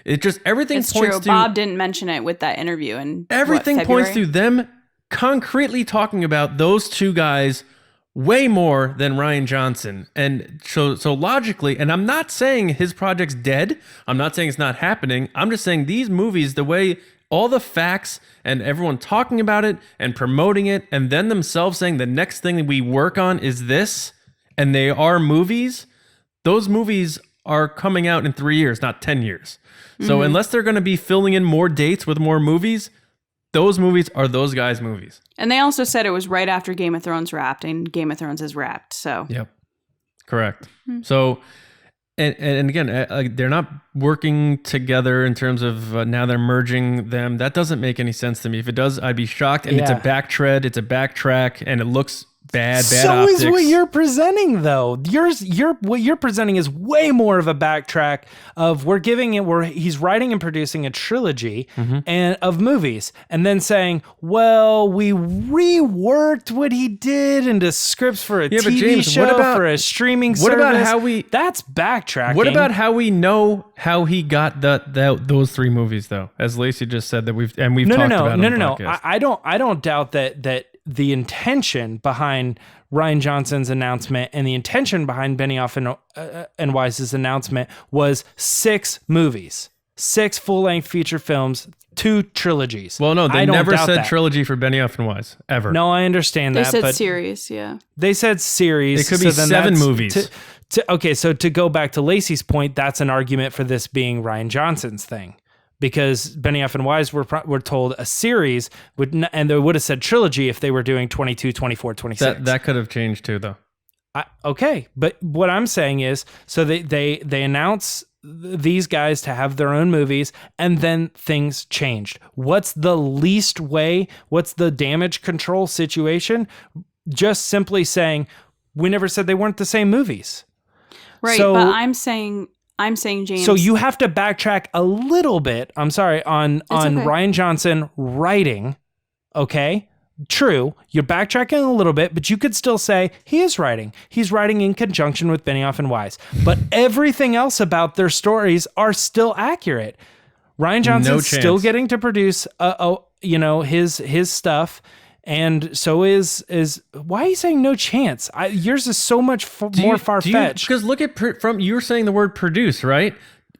It just, everything It's points true. to... Bob didn't mention it with that interview. And everything points to them concretely talking about those 2 guys way more than Rian Johnson. And so logically, and I'm not saying his project's dead. I'm not saying it's not happening. I'm just saying these movies, the way all the facts and everyone talking about it and promoting it, and then themselves saying the next thing that we work on is this, and they are movies, those movies are coming out in 3 years, not 10 years. So unless they're going to be filling in more dates with more movies, those movies are those guys' movies. And they also said it was right after Game of Thrones wrapped, and Game of Thrones is wrapped. So Yep, correct. So, and again, they're not working together in terms of now they're merging them. That doesn't make any sense to me. If it does, I'd be shocked. And it's a backtrack, and it looks bad so optics. is what you're presenting, though. What you're presenting is way more of a backtrack of he's writing and producing a trilogy and of movies, and then saying, well, we reworked what he did into scripts for a TV show, for a streaming service. What about how that's backtracking. What about how we know how he got those 3 movies, though? As Lacey just said, that we've talked about on the podcast. I don't doubt that the intention behind Rian Johnson's announcement and the intention behind Benioff and Weiss's announcement was 6 movies, 6 full-length feature films, 2 trilogies. Well, no, they never said trilogy for Benioff and Weiss, ever. No, I understand they that. said but series, yeah. They said series. It could be 7 movies. Okay, so to go back to Lacey's point, that's an argument for this being Rian Johnson's thing. Because Benioff and Weiss were told a series, and they would have said trilogy if they were doing 22, 24, 26. That could have changed too, though. Okay, but what I'm saying is, so they announce these guys to have their own movies, and then things changed. What's the least way? What's the damage control situation? Just simply saying, we never said they weren't the same movies. Right, So- but I'm saying, James. So you have to backtrack a little bit. I'm sorry, on okay. Rian Johnson writing. Okay, true. You're backtracking a little bit, but you could still say he is writing. He's writing in conjunction with Benioff and Weiss. But everything else about their stories are still accurate. Rian Johnson's still getting to produce, his stuff. And so is why are you saying no chance? Yours is so much more far-fetched. Because look at you were saying the word produce, right?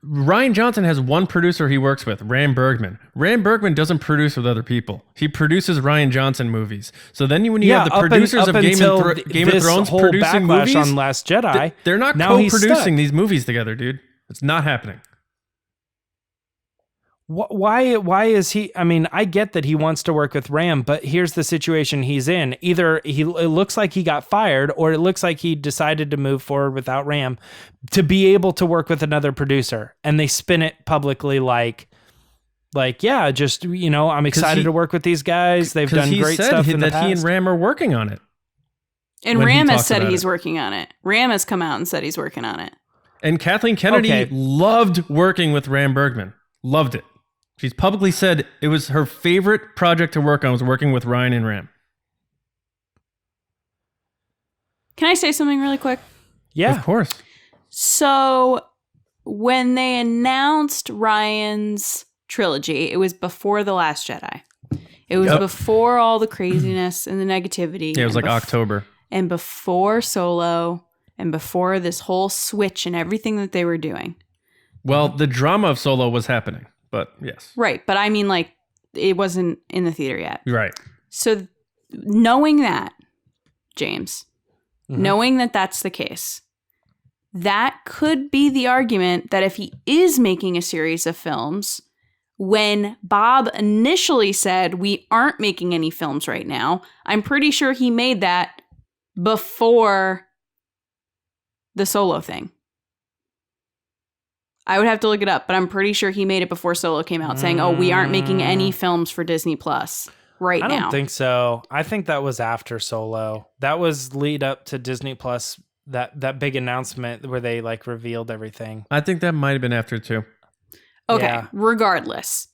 Rian Johnson has one producer he works with, Ram Bergman. Ram Bergman doesn't produce with other people. He produces Rian Johnson movies. So then when you have the producers of Game of Thrones producing movies on Last Jedi, they're not now he's co-producing stuck. these movies together, dude. It's not happening. Why is he? I mean, I get that he wants to work with Ram, but here's the situation he's in. Either it looks like he got fired, or it looks like he decided to move forward without Ram to be able to work with another producer. And they spin it publicly like, yeah, just, I'm excited to work with these guys. They've done great stuff in the past. He and Ram are working on it. And Ram has said he's working on it. Ram has come out and said he's working on it. And Kathleen Kennedy loved working with Ram Bergman. Loved it. She's publicly said it was her favorite project to work on was working with Ryan and Ram. Can I say something really quick? Yeah. Of course. So when they announced Ryan's trilogy, it was before The Last Jedi. It was before all the craziness and the negativity. Yeah, it was like October. And before Solo, and before this whole switch and everything that they were doing. Well, the drama of Solo was happening. But yes. Right. But I mean, like, it wasn't in the theater yet. Right. So knowing that, James, knowing that that's the case, that could be the argument that if he is making a series of films, when Bob initially said, we aren't making any films right now, I'm pretty sure he made that before the Solo thing. I would have to look it up, but I'm pretty sure he made it before Solo came out, saying, we aren't making any films for Disney Plus right now. I don't think so. I think that was after Solo. That was lead up to Disney Plus, that big announcement where they like revealed everything. I think that might have been after too. Okay, Yeah. Regardless.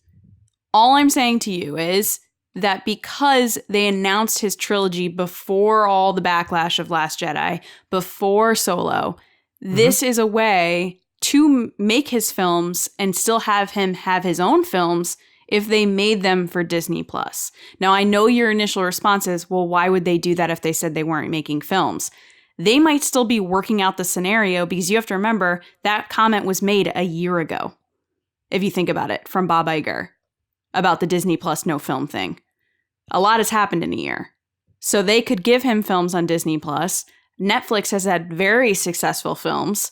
All I'm saying to you is that because they announced his trilogy before all the backlash of Last Jedi, before Solo, this is a way to make his films and still have him have his own films if they made them for Disney Plus. Now, I know your initial response is, well, why would they do that if they said they weren't making films? They might still be working out the scenario, because you have to remember that comment was made a year ago, if you think about it, from Bob Iger about the Disney Plus no film thing. A lot has happened in a year. So they could give him films on Disney Plus. Netflix has had very successful films.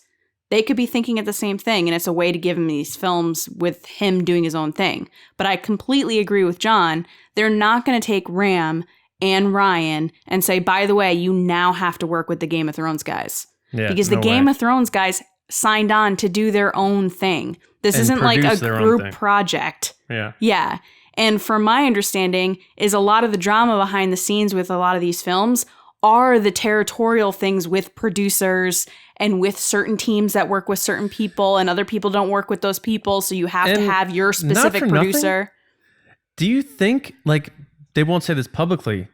They could be thinking of the same thing, and it's a way to give him these films with him doing his own thing. But I completely agree with John. They're not going to take Ram and Ryan and say, by the way, you now have to work with the Game of Thrones guys. Yeah, because the Game of Thrones guys signed on to do their own thing. This And isn't like a their own group thing. project. Yeah. Yeah. And from my understanding is a lot of the drama behind the scenes with a lot of these films are the territorial things with producers and with certain teams that work with certain people, and other people don't work with those people. So you have to And have your not specific for nothing, producer. Do you think, like, they won't say this publicly,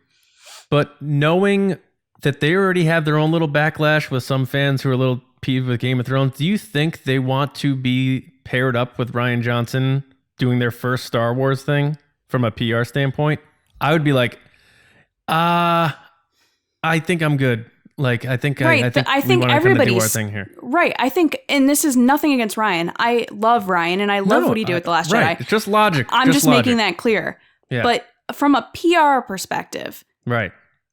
but knowing that they already have their own little backlash with some fans who are a little peeved with Game of Thrones, do you think they want to be paired up with Rian Johnson doing their first Star Wars thing from a PR standpoint? I would be like, I think I'm good. Like, I think Right, I think but I think we want to kind of do our everybody's- thing here. Right. I think, and this is nothing against Ryan. I love Ryan and I love what he did with The Last right. Jedi. It's just logic. I'm just logic. making that clear. Yeah. But from a PR perspective, Right.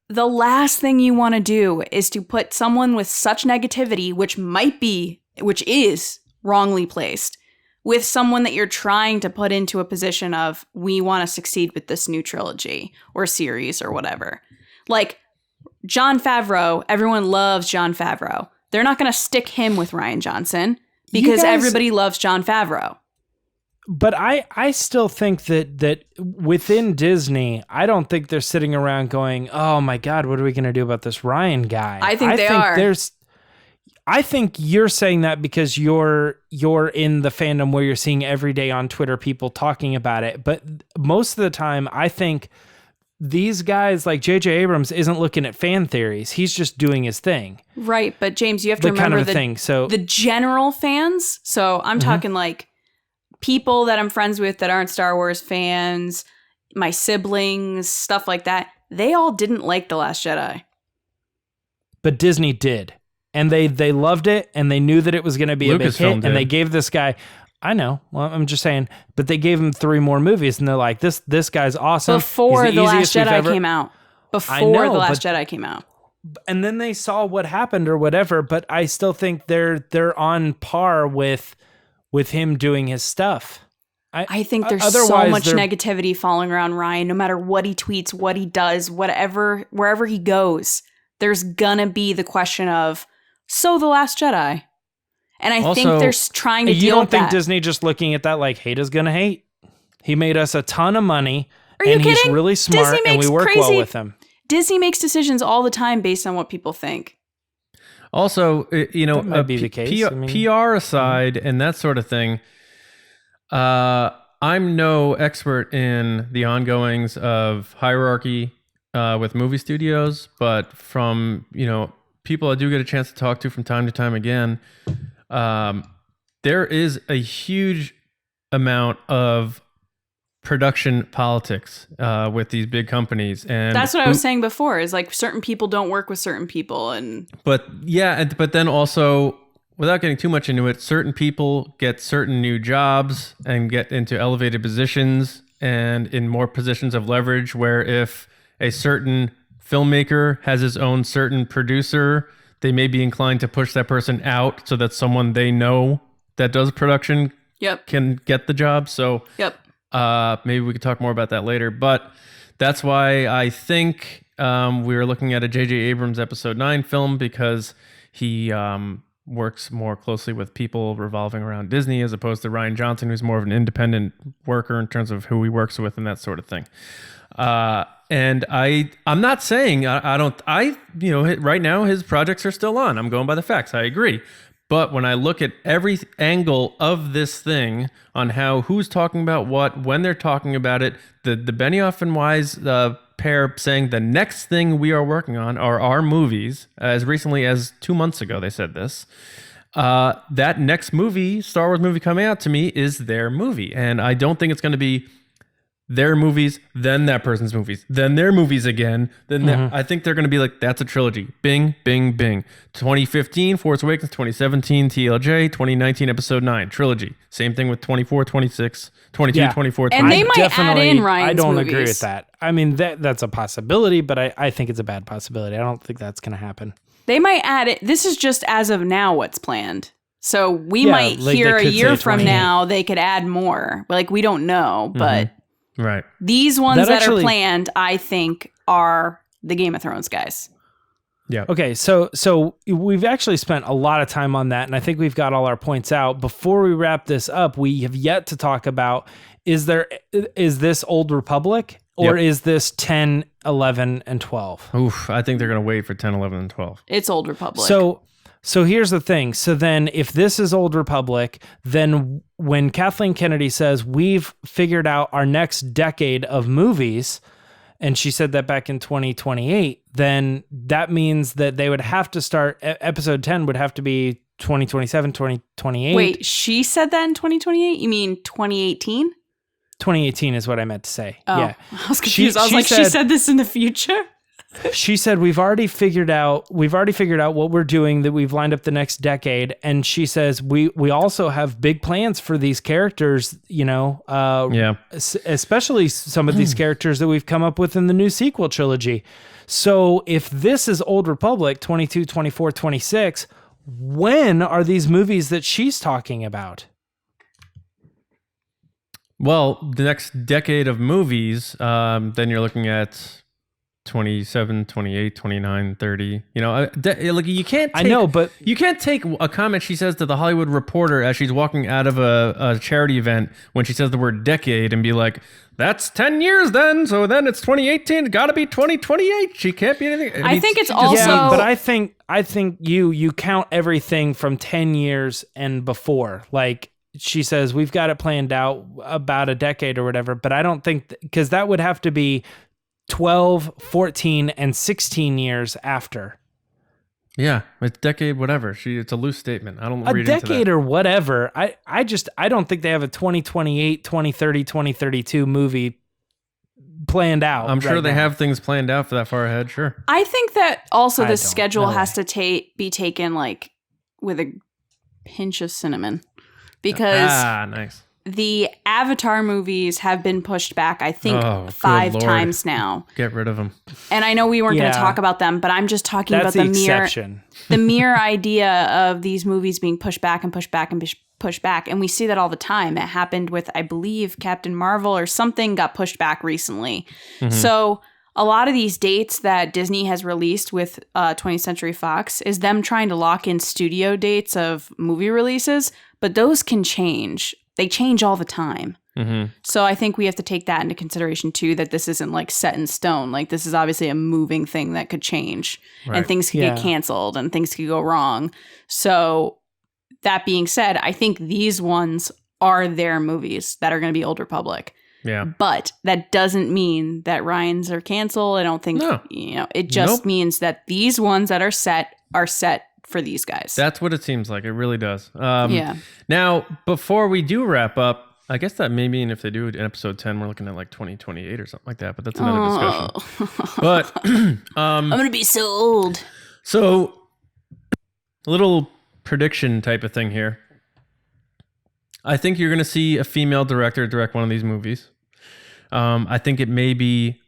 the last thing you want to do is to put someone with such negativity, which is wrongly placed, with someone that you're trying to put into a position of, we want to succeed with this new trilogy or series or whatever. Like Jon Favreau, everyone loves Jon Favreau. They're not going to stick him with Rian Johnson because everybody loves Jon Favreau. But I still think that within Disney, I don't think they're sitting around going, oh my God, what are we going to do about this Ryan guy? I think they are. I think you're saying that because you're in the fandom where you're seeing every day on Twitter people talking about it. But most of the time, I think these guys like J.J. Abrams isn't looking at fan theories. He's just doing his thing. Right. But James, you have to The kind remember of a thing. So the general fans. So I'm talking like people that I'm friends with that aren't Star Wars fans, my siblings, stuff like that. They all didn't like The Last Jedi. but Disney did. and they loved it, and they knew that it was going to be a big hit, Lucasfilm did. and they gave this guy. I know. Well, I'm just saying, but they gave him 3 more movies, and they're like, this guy's awesome. Before He's The Last easiest we've Jedi ever-" came out. Before know, The Last but- Jedi came out. And then they saw what happened or whatever. But I still think they're on par with him doing his stuff. I think there's so otherwise much they're- negativity following around Ryan. No matter what he tweets, what he does, whatever, wherever he goes, there's gonna be the question of, so The Last Jedi. And I Also, think they're trying to You deal don't with think that. Disney just looking at that like hate is gonna hate? He made us a ton of money, Are you and he's kidding? really smart, Disney and we makes work well crazy- with him. Disney makes decisions all the time based on what people think. Also, That might be the case. I mean- PR aside and that sort of thing, I'm no expert in the ongoings of hierarchy with movie studios, but from people I do get a chance to talk to from time to time again, there is a huge amount of production politics with these big companies, and That's what I was saying before, is like certain people don't work with certain people. And But then also, without getting too much into it, certain people get certain new jobs and get into elevated positions and in more positions of leverage, where if a certain filmmaker has his own certain producer, they may be inclined to push that person out so that someone they know that does production Yep. can get the job. So Yep. maybe we could talk more about that later. But that's why I think we were looking at a J.J. Abrams Episode 9 film, because he works more closely with people revolving around Disney as opposed to Rian Johnson, who's more of an independent worker in terms of who he works with and that sort of thing. And I'm not saying right now his projects are still on. I'm going by the facts. I agree. But when I look at every angle of this thing on who's talking about what, when they're talking about it, the Benioff and Weiss pair saying the next thing we are working on are our movies, as recently as 2 months ago, they said this. That next movie, Star Wars movie coming out, to me is their movie. And I don't think it's going to be their movies, then that person's movies, then their movies again. I think they're going to be like, that's a trilogy. Bing, bing, bing. 2015, Force Awakens. 2017, TLJ. 2019, Episode 9, trilogy. Same thing with 24, 26, 22, Yeah. 24, And 20. they might add in Ryan's I don't agree movies. with that. I mean, that's a possibility, but I think it's a bad possibility. I don't think that's going to happen. They might add it. This is just as of now what's planned. So we Yeah, might like hear they a could year say from 28. now they could add more. Like, we don't know, but Right. these ones That that actually- are planned, I think, are the Game of Thrones guys. Yeah. Okay, so we've actually spent a lot of time on that, and I think we've got all our points out. Before we wrap this up, we have yet to talk about, is this Old Republic, or Yep. is this 10, 11, and 12? Oof. I think they're going to wait for 10, 11, and 12. It's Old Republic. So here's the thing. So then if this is Old Republic, then when Kathleen Kennedy says we've figured out our next decade of movies, and she said that back in 2028, then that means that they would have to start, episode 10 would have to be 2027, 2028. Wait, she said that in 2028? You mean 2018? 2018 is what I meant to say. Oh, Yeah. I was confused. I was she like, she said- said this in the future? She said we've already figured out what we're doing, that we've lined up the next decade, and she says we also have big plans for these characters, Yeah. especially some of these characters that we've come up with in the new sequel trilogy. So if this is Old Republic 22, 24, 26, when are these movies that she's talking about? Well, the next decade of movies, then you're looking at 27, 28, 29, 30. Like you can't take, I know, but you can't take a comment she says to the Hollywood Reporter as she's walking out of a charity event when she says the word decade and be like, that's 10 years then, so then it's 2018, it's got to be 2028. She can't be anything. I think it's she just- also- yeah, but I think you count everything from 10 years and before. Like she says, we've got it planned out about a decade or whatever, but I don't think, because that would have to be 12, 14, and 16 years after. Yeah, it's decade, whatever. It's a loose statement. I don't A read into decade that. or whatever. I don't think they have a 2028, 2030, 2032 movie planned out. I'm sure right they now. have things planned out for that far ahead. Sure. I think that also I the don't. schedule No has way. to be taken like with a pinch of cinnamon, because Nice. the Avatar movies have been pushed back, I think, Oh, good 5 Lord. times now. Get rid of them. And I know we weren't going Yeah. to talk about them, but I'm just talking That's about the the mere exception. the mere idea of these movies being pushed back and pushed back and pushed back. And we see that all the time. It happened with, I believe, Captain Marvel or something got pushed back recently. So a lot of these dates that Disney has released with 20th Century Fox is them trying to lock in studio dates of movie releases, but those can change. They change all the time. So I think we have to take that into consideration too, that this isn't like set in stone. Like this is obviously a moving thing that could change and things could get canceled and things could go wrong. So that being said, I think these ones are their movies that are going to be Old Republic. Yeah. But that doesn't mean that Ryan's are canceled. I don't think, No. It just Nope. means that these ones that are set for these guys. That's what it seems like. It really does. Yeah. Now, before we do wrap up, I guess that may mean if they do it in episode 10, we're looking at like 2028 or something like that, but that's another discussion. But I'm going to be so old. so a little prediction type of thing here. I think you're going to see a female director direct one of these movies. I think it may be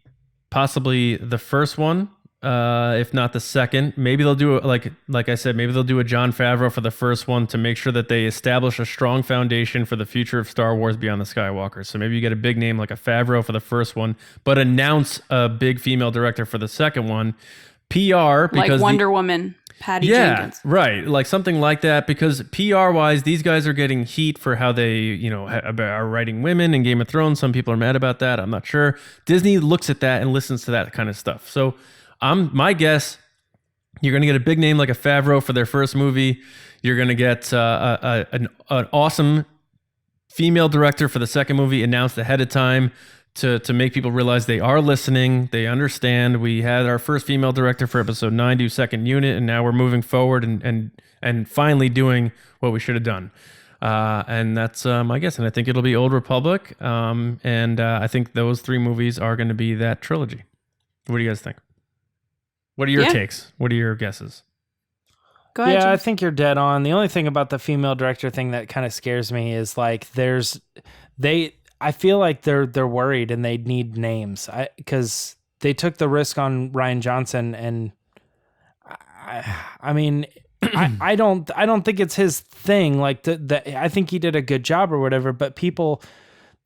possibly the first one, if not the second. Maybe they'll do like I said, maybe they'll do a Jon Favreau for the first one to make sure that they establish a strong foundation for the future of Star Wars beyond the Skywalker. So maybe you get a big name like a Favreau for the first one, but announce a big female director for the second one. PR because Like Wonder Woman, Patty Jenkins. right. Like something like that, because PR wise, these guys are getting heat for how they, are writing women in Game of Thrones. Some people are mad about that. I'm not sure. Disney looks at that and listens to that kind of stuff. So my guess, you're going to get a big name like a Favreau for their first movie. You're going to get an awesome female director for the second movie announced ahead of time to make people realize they are listening, they understand. We had our first female director for episode 9 do second unit, and now we're moving forward and finally doing what we should have done. And that's my guess. And I think it'll be Old Republic. And I think those 3 movies are going to be that trilogy. What do you guys think? What are your takes? What are your guesses? Go ahead, Yeah, I James. think you're dead on. The only thing about the female director thing that kind of scares me is like I feel like they're worried and they need names because they took the risk on Rian Johnson, and I mean, I don't think it's his thing. Like I think he did a good job or whatever, but people,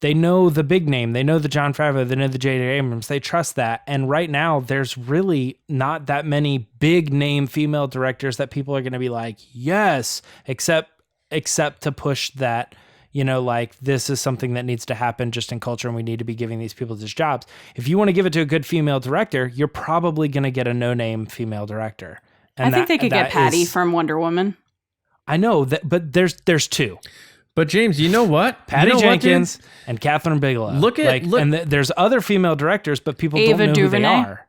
they know the big name, they know the Jon Favreau, they know the J.J. Abrams, they trust that. And right now, there's really not that many big name female directors that people are going to be like, yes, except to push that. Like this is something that needs to happen just in culture, and we need to be giving these people these jobs. If you want to give it to a good female director, you're probably going to get a no-name female director. And I think they could get Patty is- from Wonder Woman. I know that, but there's 2. But James, you know what? Patty You know what, dude? Jenkins and Catherine Bigelow. Look. And there's other female directors, but people Ava don't know DuVernay? who they are.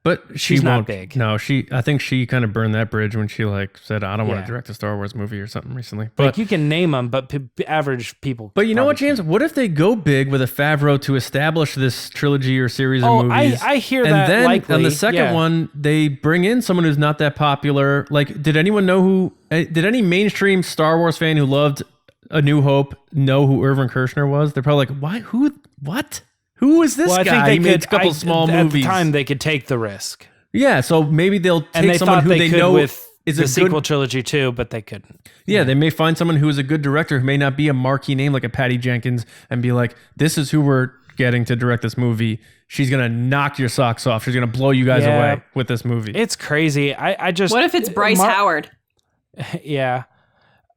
But she She's not won't. big. No, I think she kind of burned that bridge when she said, I don't want Yeah. to direct a Star Wars movie or something recently. But Like you can name them, but average people. But you know what, probably James? What if they go big with a Favreau to establish this trilogy or series of Oh, movies? I hear and that then likely, on the second yeah. one, they bring in someone who's not that popular. Like, did anyone know did any mainstream Star Wars fan who loved A New Hope know who Irvin Kershner was? They're probably like, why? What? Who is this Well, I guy? think they He made could, a couple small at movies. the time, they could take the risk. Yeah, so maybe they'll take And they someone thought who they could know with is the a sequel good. trilogy too, but they couldn't. Yeah, they may find someone who is a good director who may not be a marquee name like a Patty Jenkins and be like, this is who we're getting to direct this movie. She's going to knock your socks off. She's going to blow you guys Yeah. away with this movie. It's crazy. I just. What if it's Bryce Howard? Yeah.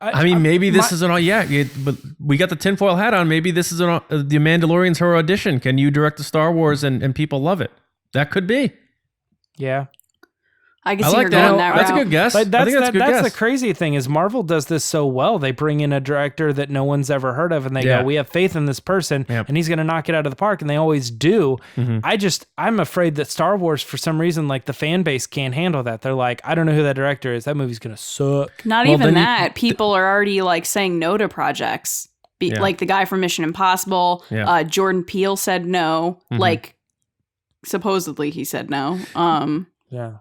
I mean, maybe this is but we got the tinfoil hat on. Maybe this is the Mandalorian's her audition. Can you direct the Star Wars and people love it? That could be. Yeah. I can I see like her that. going that That's a route. good guess. But I think that's a good that's guess. the crazy thing is Marvel does this so well. They bring in a director that no one's ever heard of, and they Yeah. go, "We have faith in this person, Yep. and he's going to knock it out of the park." And they always do. I'm afraid that Star Wars, for some reason, like the fan base can't handle that. They're like, "I don't know who that director is. That movie's going to suck." Not Well, even then that. People are already like saying no to projects. Like the guy from Mission Impossible. Yeah. Jordan Peele said no. Mhm. Like, supposedly he said no. Yeah.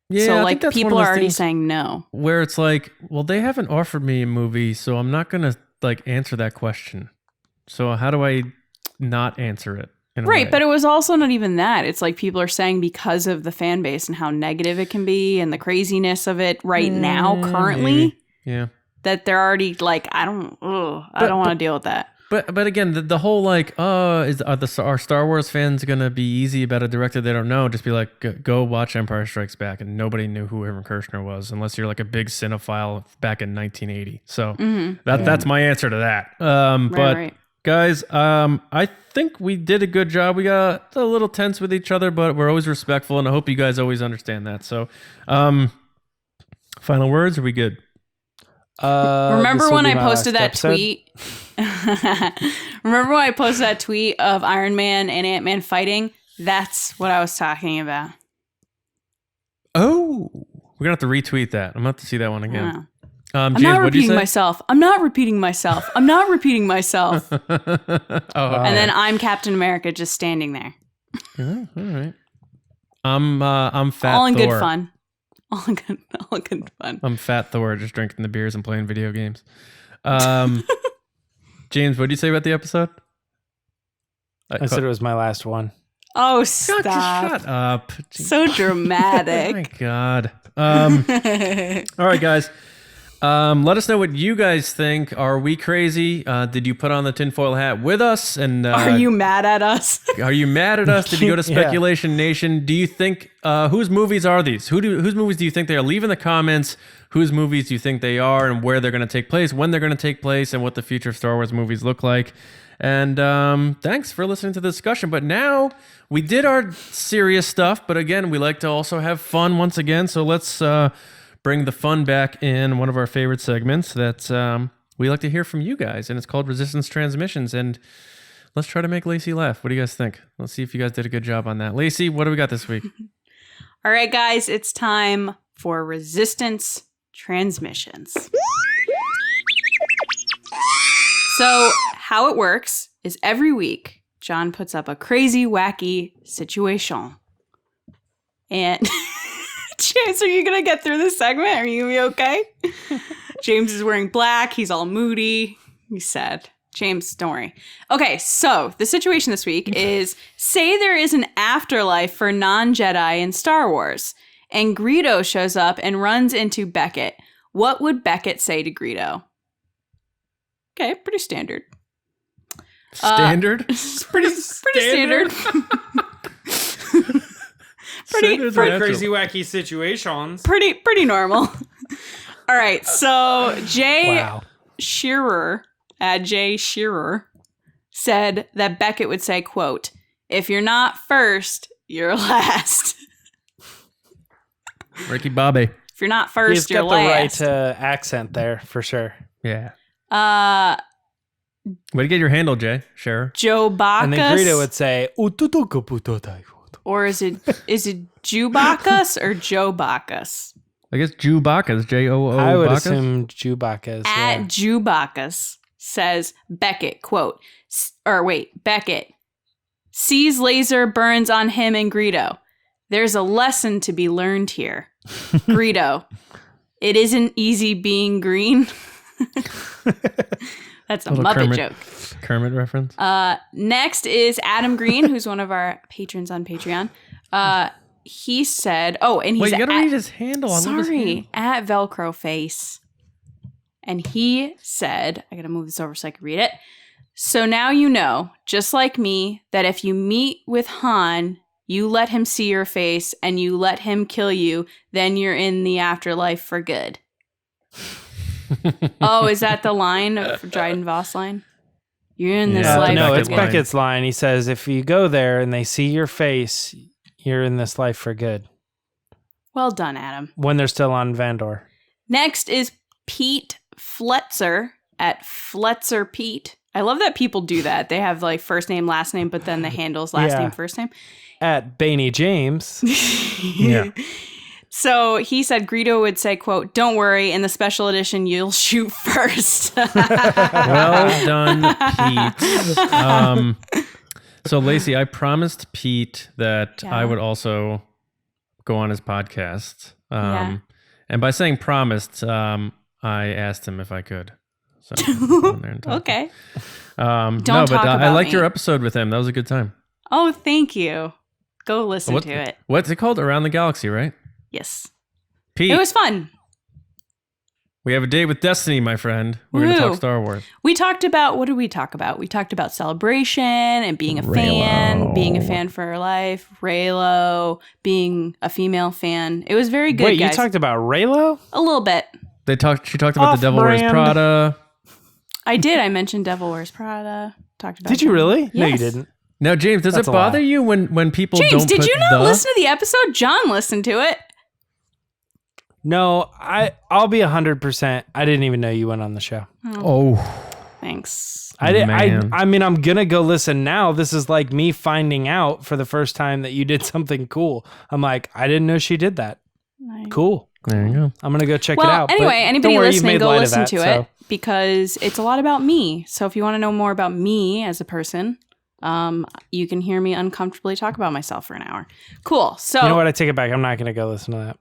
Yeah, So I like think that's one people of are those already things saying no. where it's like, well, they haven't offered me a movie, so I'm not gonna like answer that question. So how do I not answer it? In a Right, way? but it was also not even that. It's like people are saying because of the fan base and how negative it can be and the craziness of it right now, currently, maybe. Yeah. that they're already like, I don't want to deal with that. But again, the whole like, are Star Wars fans gonna be easy about a director they don't know? Just be like, go watch Empire Strikes Back, and nobody knew who Aaron Kershner was unless you're like a big cinephile back in 1980. So that's my answer to that. But Right. guys, I think we did a good job. We got a little tense with each other, but we're always respectful, and I hope you guys always understand that. So, final words? Are we good? Remember when I posted that tweet? Remember when I posted that tweet of Iron Man and Ant-Man fighting? That's what I was talking about. Oh, we're gonna have to retweet that. I'm gonna have to see that one again. I'm James, not what'd you repeating say? myself. I'm not repeating myself. I'm not repeating myself. Oh, And then I'm Captain America just standing there. all right. I'm Fat All in Thor. good fun. All in good fun. I'm Fat Thor, just drinking the beers and playing video games. James, what did you say about the episode? I said it was my last one. Oh, God, stop. just shut up. So dramatic. Oh my God. All right, guys. Let us know what you guys think. Are we crazy? Did you put on the tinfoil hat with us? And Are you mad at us? Are you mad at us? Did you go to Yeah. Speculation Nation? Do you think whose movies are these? Whose movies do you think they are? Leave in the comments whose movies do you think they are and where they're going to take place, when they're going to take place, and what the future of Star Wars movies look like. And thanks for listening to the discussion. But now we did our serious stuff, but again, we like to also have fun once again. So let's bring the fun back in one of our favorite segments that we like to hear from you guys, and it's called Resistance Transmissions. And let's try to make Lacey laugh. What do you guys think? Let's see if you guys did a good job on that. Lacey, what do we got this week? All right, guys, it's time for Resistance Transmissions. So, how it works is every week, John puts up a crazy, wacky situation. And James, are you going to get through this segment? Are you going to be okay? James is wearing black. He's all moody. He's sad. James, don't worry. Okay, so the situation this week is, say there is an afterlife for non-Jedi in Star Wars, and Greedo shows up and runs into Beckett. What would Beckett say to Greedo? Okay, pretty standard. Standard? Pretty standard. Standard's natural. Crazy, wacky situations. pretty normal. All right, so Jay Wow. Shearer, at Jay Shearer, said that Beckett would say, quote, "If you're not first, you're last." Ricky Bobby. If you're not He's first, you're got the last. right accent there, for sure. Yeah. Way to get your handle, Jay. Sure. Joe Bacchus. And then Greedo would say, Or is it Jew Bacchus or Joe Bacchus? I guess Jew Bacchus. J-O-O I would Bacchus? assume Chewbacca's. At Jew Bacchus says Beckett, quote, Beckett sees laser burns on him and Greedo. There's a lesson to be learned here. Greedo, it isn't easy being green. That's a Little Muppet joke. Kermit reference. Next is Adam Green, who's one of our patrons on Patreon. He said, and he's Wait, you gotta read his handle. I love his handle. Sorry, at Velcro Face. And he said, I gotta move this over so I can read it. So now you know, just like me, that if you meet with Han, you let him see your face and you let him kill you, then you're in the afterlife for good. Oh, is that the line for Dryden Voss line? You're in this life. No, for it's good. Beckett's line. He says, if you go there and they see your face, you're in this life for good. Well done, Adam. When they're still on Vandor. Next is Pete Fletzer at Fletzer Pete. I love that people do that. They have like first name, last name, but then the handle's last Yeah. name, first name. At Baney James. Yeah. So he said Greedo would say, quote, "Don't worry, in the special edition, you'll shoot first." Well done, Pete. So Lacey, I promised Pete that I would also go on his podcast. And by saying promised, I asked him if I could. So go in there and talk. Okay. Don't talk about I liked your episode with him. That was a good time. Oh, thank you. Go listen to it. What's it called? Around the Galaxy, right? Yes. Pete. It was fun. We have a date with Destiny, my friend. We're going to talk Star Wars. We talked about, what did we talk about? We talked about Celebration and being a fan, being a fan for life, Reylo, being a female fan. It was very good, Wait, guys. you talked about Reylo? A little bit. She talked about the Devil Wears Prada. I did. I mentioned Devil Wears Prada. Talked about. Did you really? Yes. No, you didn't. Now, James, does it bother you when people James, don't put did you not listen to the episode? John listened to it. No, I'll be 100%. I didn't even know you went on the show. Oh. Thanks. I mean, I'm going to go listen now. This is like me finding out for the first time that you did something cool. I'm like, I didn't know she did that. Cool. There you go. I'm going to go check it Well, out. anyway, anybody listening, go listen to so. it because it's a lot about me. So if you want to know more about me as a person, you can hear me uncomfortably talk about myself for an hour. Cool. So you know what? I take it back. I'm not going to go listen to that.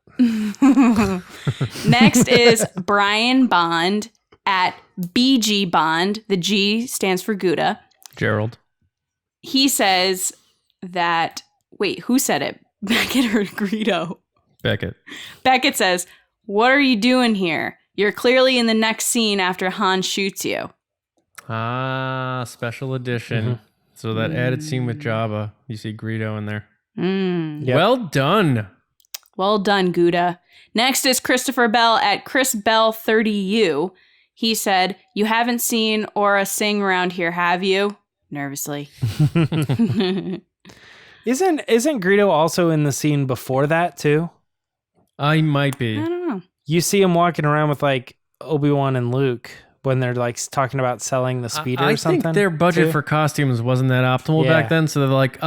Next is Brian Bond at BG Bond. The G stands for Gouda. Gerald. He says that, wait, who said it? Beckett or Greedo? Beckett. Beckett says, "What are you doing here? You're clearly in the next scene after Han shoots you." Ah, special edition. Mm-hmm. So that added scene with Jabba, you see Greedo in there. Yep. Well done. Well done, Gouda. Next is Christopher Bell at Chris Bell 30U. He said, "You haven't seen Aura sing around here, have you?" Nervously. Isn't Greedo also in the scene before that too? I might be. I don't know. You see him walking around with like Obi-Wan and Luke when they're like talking about selling the speeder or something. I think their budget for costumes wasn't that optimal back then, so they're like,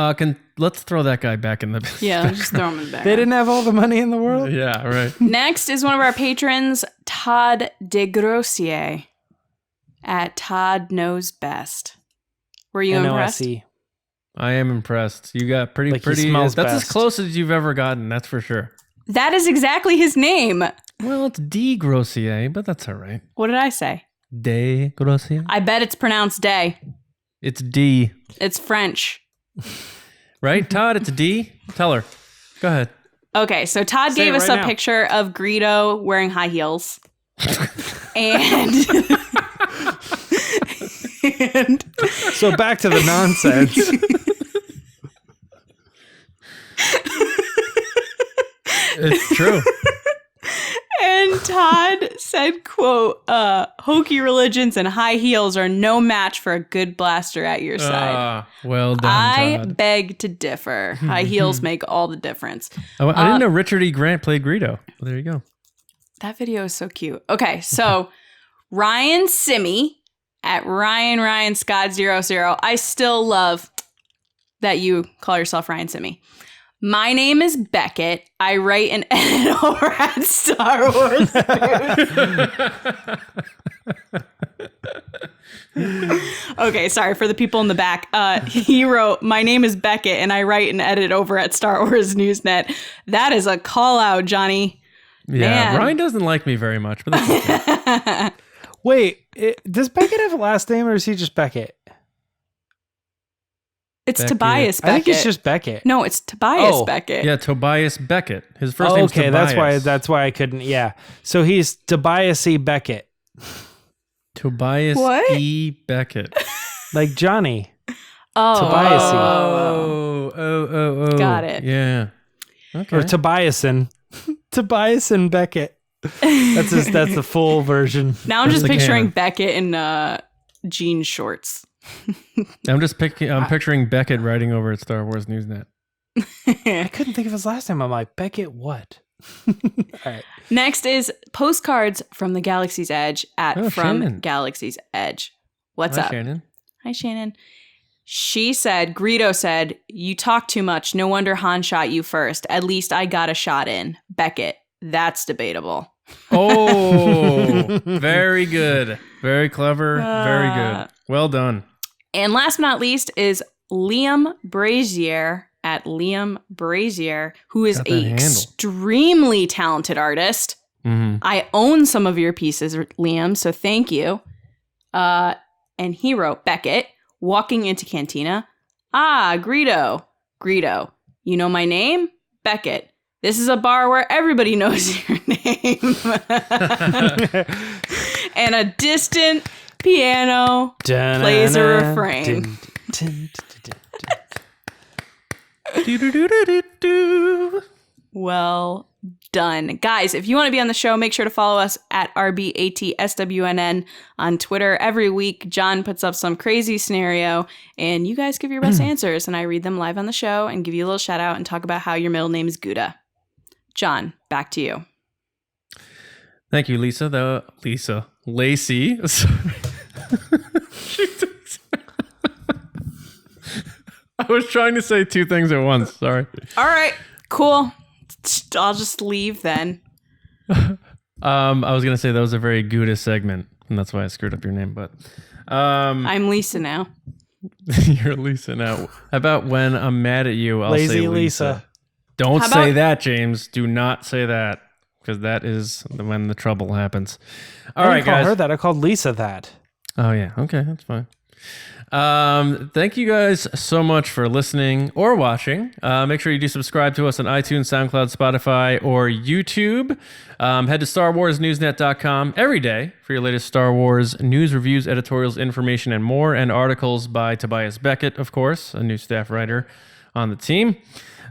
let's throw that guy back in the Yeah, just throw him in there. They didn't have all the money in the world? Yeah, right. Next is one of our patrons, Todd DeGrossier at Todd Knows Best. Were you impressed? NOSE. I am impressed. You got pretty. He smells That's as best. close as you've ever gotten. That's for sure. That is exactly his name. Well, it's D Grossier, but that's all right. What did I say? De Grossier. I bet it's pronounced day. It's D. It's French. Right, Todd? It's D. Tell her. Go ahead. Okay, so Todd Say gave it us right a now. picture of Greedo wearing high heels. and So back to the nonsense. It's true. And Todd said, quote, "Hokey religions and high heels are no match for a good blaster at your side." Well done, I Todd. beg to differ. High heels make all the difference. I didn't know Richard E. Grant played Greedo. Well, there you go. That video is so cute. Okay, so Ryan Simmy at Ryan Scott 00. I still love that you call yourself Ryan Simmy. "My name is Beckett. I write and edit over at Star Wars News." Okay, sorry for the people in the back. He wrote, "My name is Beckett and I write and edit over at Star Wars Newsnet." That is a call out, Johnny. Yeah, Man. Ryan doesn't like me very much, but that's okay. Wait, does Beckett have a last name or is he just Beckett? It's Beckett. Tobias Beckett. I think it's just Beckett. No, it's Tobias Oh, Beckett. Yeah, Tobias Beckett. His first name's okay, Tobias. that's why I couldn't. Yeah, so he's Tobias E. Beckett, Tobias What? E. Beckett. like Johnny. Oh. Tobias. Oh. Got it. Yeah. Okay. Or Tobiason. Tobiason Beckett. That's the full version. Now I'm just the picturing canon. Beckett in jean shorts. I'm picturing Beckett writing over at Star Wars Newsnet. I couldn't think of his last name. I'm like, Beckett what? All right. Next is Postcards from the Galaxy's Edge at Oh, From Shannon. Galaxy's Edge. What's Hi, up? Shannon. Hi, Shannon. Greedo said, "You talk too much. No wonder Han shot you first. At least I got a shot in." Beckett, That's debatable. Oh, very good. Very clever. Very good. Well done. And last but not least is Liam Brazier at Liam Brazier, who is Got that a handle. extremely talented artist. Mm-hmm. I own some of your pieces, Liam, so thank you. And he wrote, Beckett, walking into Cantina. Ah, Greedo. Greedo. You know my name? Beckett. This is a bar where everybody knows your name. And a distant piano plays a refrain. Well done. Guys, if you want to be on the show, make sure to follow us at RBATSWNN on Twitter. Every week, John puts up some crazy scenario, and you guys give your best answers, and I read them live on the show and give you a little shout out and talk about how your middle name is Gouda. John, back to you. Thank you, Lisa. Lacey. I was trying to say two things at once. Sorry. All right, cool. I'll just leave then. I was gonna say that was a very Gouda segment, and that's why I screwed up your name. But I'm Lisa now. you're Lisa now. How about when I'm mad at you, I'll Lazy say Lisa. Lisa. Don't How say about- that, James. Do not say that, because that is when the trouble happens. All I right, didn't call guys. her that. I called Lisa that. Oh yeah, okay, that's fine. Thank you guys so much for listening or watching. Make sure you do subscribe to us on iTunes, SoundCloud, Spotify, or YouTube. Head to StarWarsNewsNet.com every day for your latest Star Wars news, reviews, editorials, information, and more, and articles by Tobias Beckett, of course, a new staff writer on the team.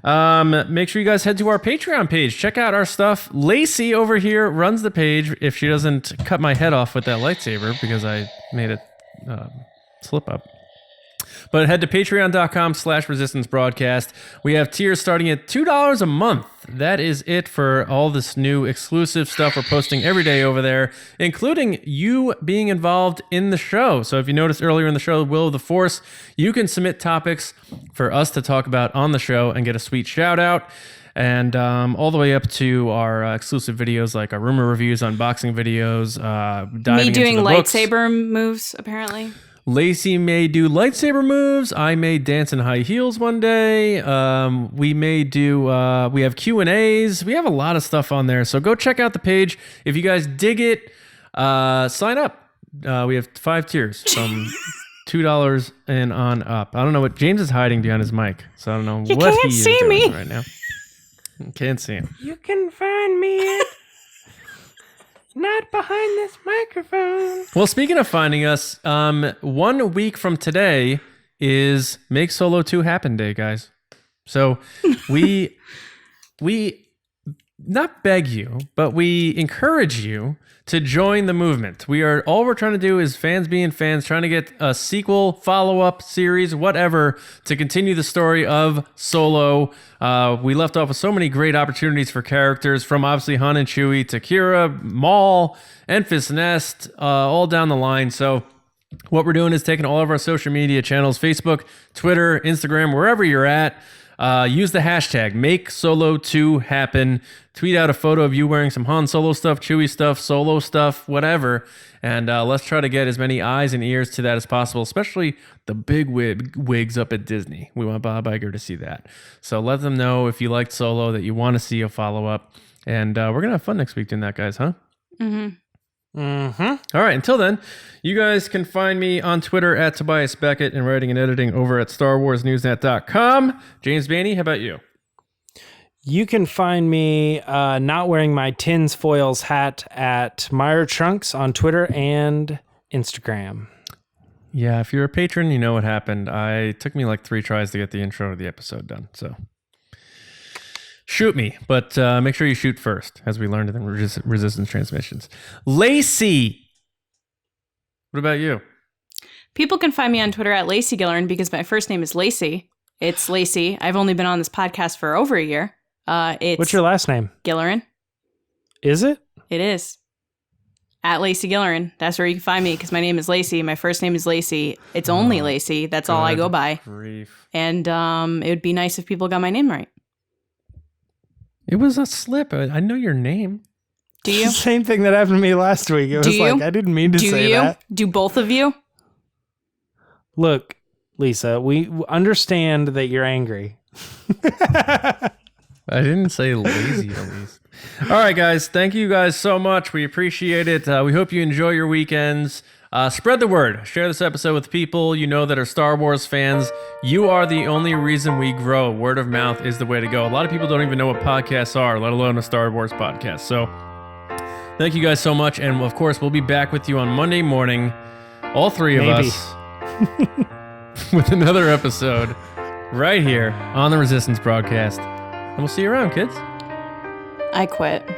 Make sure you guys head to our Patreon page. Check out our stuff. Lacey over here runs the page if she doesn't cut my head off with that lightsaber because I made it slip up. But head to patreon.com/resistance broadcast. We have tiers starting at $2 a month. That is it for all this new exclusive stuff we're posting every day over there, including you being involved in the show. So if you noticed earlier in the show, Will of the Force, you can submit topics for us to talk about on the show and get a sweet shout out. And all the way up to our exclusive videos like our rumor reviews, unboxing videos, diving Me doing into the books. lightsaber moves, apparently. Lacey may do lightsaber moves. I may dance in high heels one day. We may do, we have Q&As. We have a lot of stuff on there. So go check out the page. If you guys dig it, sign up. We have 5 tiers from $2 and on up. I don't know what James is hiding behind his mic. So I don't know You what can't he is see doing me. right now. Can't see him. You can find me not behind this microphone. Well, speaking of finding us, 1 week from today is Make Solo 2 Happen Day, guys. So we not beg you, but we encourage you to join the movement. All we're trying to do is fans being fans, trying to get a sequel, follow-up series, whatever, to continue the story of Solo. We left off with so many great opportunities for characters, from obviously Han and Chewie to Kira, Maul, Enfys Nest, all down the line. So what we're doing is taking all of our social media channels, Facebook, Twitter, Instagram, wherever you're at, use the hashtag #MakeSolo2Happen. Tweet out a photo of you wearing some Han Solo stuff, Chewie stuff, Solo stuff, whatever. And let's try to get as many eyes and ears to that as possible, especially the big wigs up at Disney. We want Bob Iger to see that. So let them know if you liked Solo that you want to see a follow-up. And we're going to have fun next week doing that, guys, huh? All right, until then, you guys can find me on Twitter at Tobias Beckett and writing and editing over at StarWarsNewsNet.com. James Bainey, how about you? You can find me not wearing my Tins Foils hat at Meyer Trunks on Twitter and Instagram. Yeah, if you're a patron, you know what happened. It took me like 3 tries to get the intro to the episode done, so shoot me, but make sure you shoot first, as we learned in Resistance Transmissions. Lacey, what about you? People can find me on Twitter at Lacey Gillerin because my first name is Lacey. It's Lacey. I've only been on this podcast for over a year. What's your last name? Gillerin. Is it? It is. At Lacey Gillerin. That's where you can find me because my name is Lacey. My first name is Lacey. It's only Lacey. That's all I go by. Grief. And it would be nice if people got my name right. It was a slip. I know your name. Do you? Same thing that happened to me last week. It was like, I didn't mean to say that. Do both of you? Look, Lisa, we understand that you're angry. I didn't say lazy, at least. All right, guys. Thank you guys so much. We appreciate it. We hope you enjoy your weekends. Spread the word. Share this episode with people you know that are Star Wars fans. You are the only reason we grow. Word of mouth is the way to go. A lot of people don't even know what podcasts are, let alone a Star Wars podcast. So thank you guys so much. And of course, we'll be back with you on Monday morning, all three of us, with another episode right here on the Resistance broadcast. And we'll see you around, kids. I quit.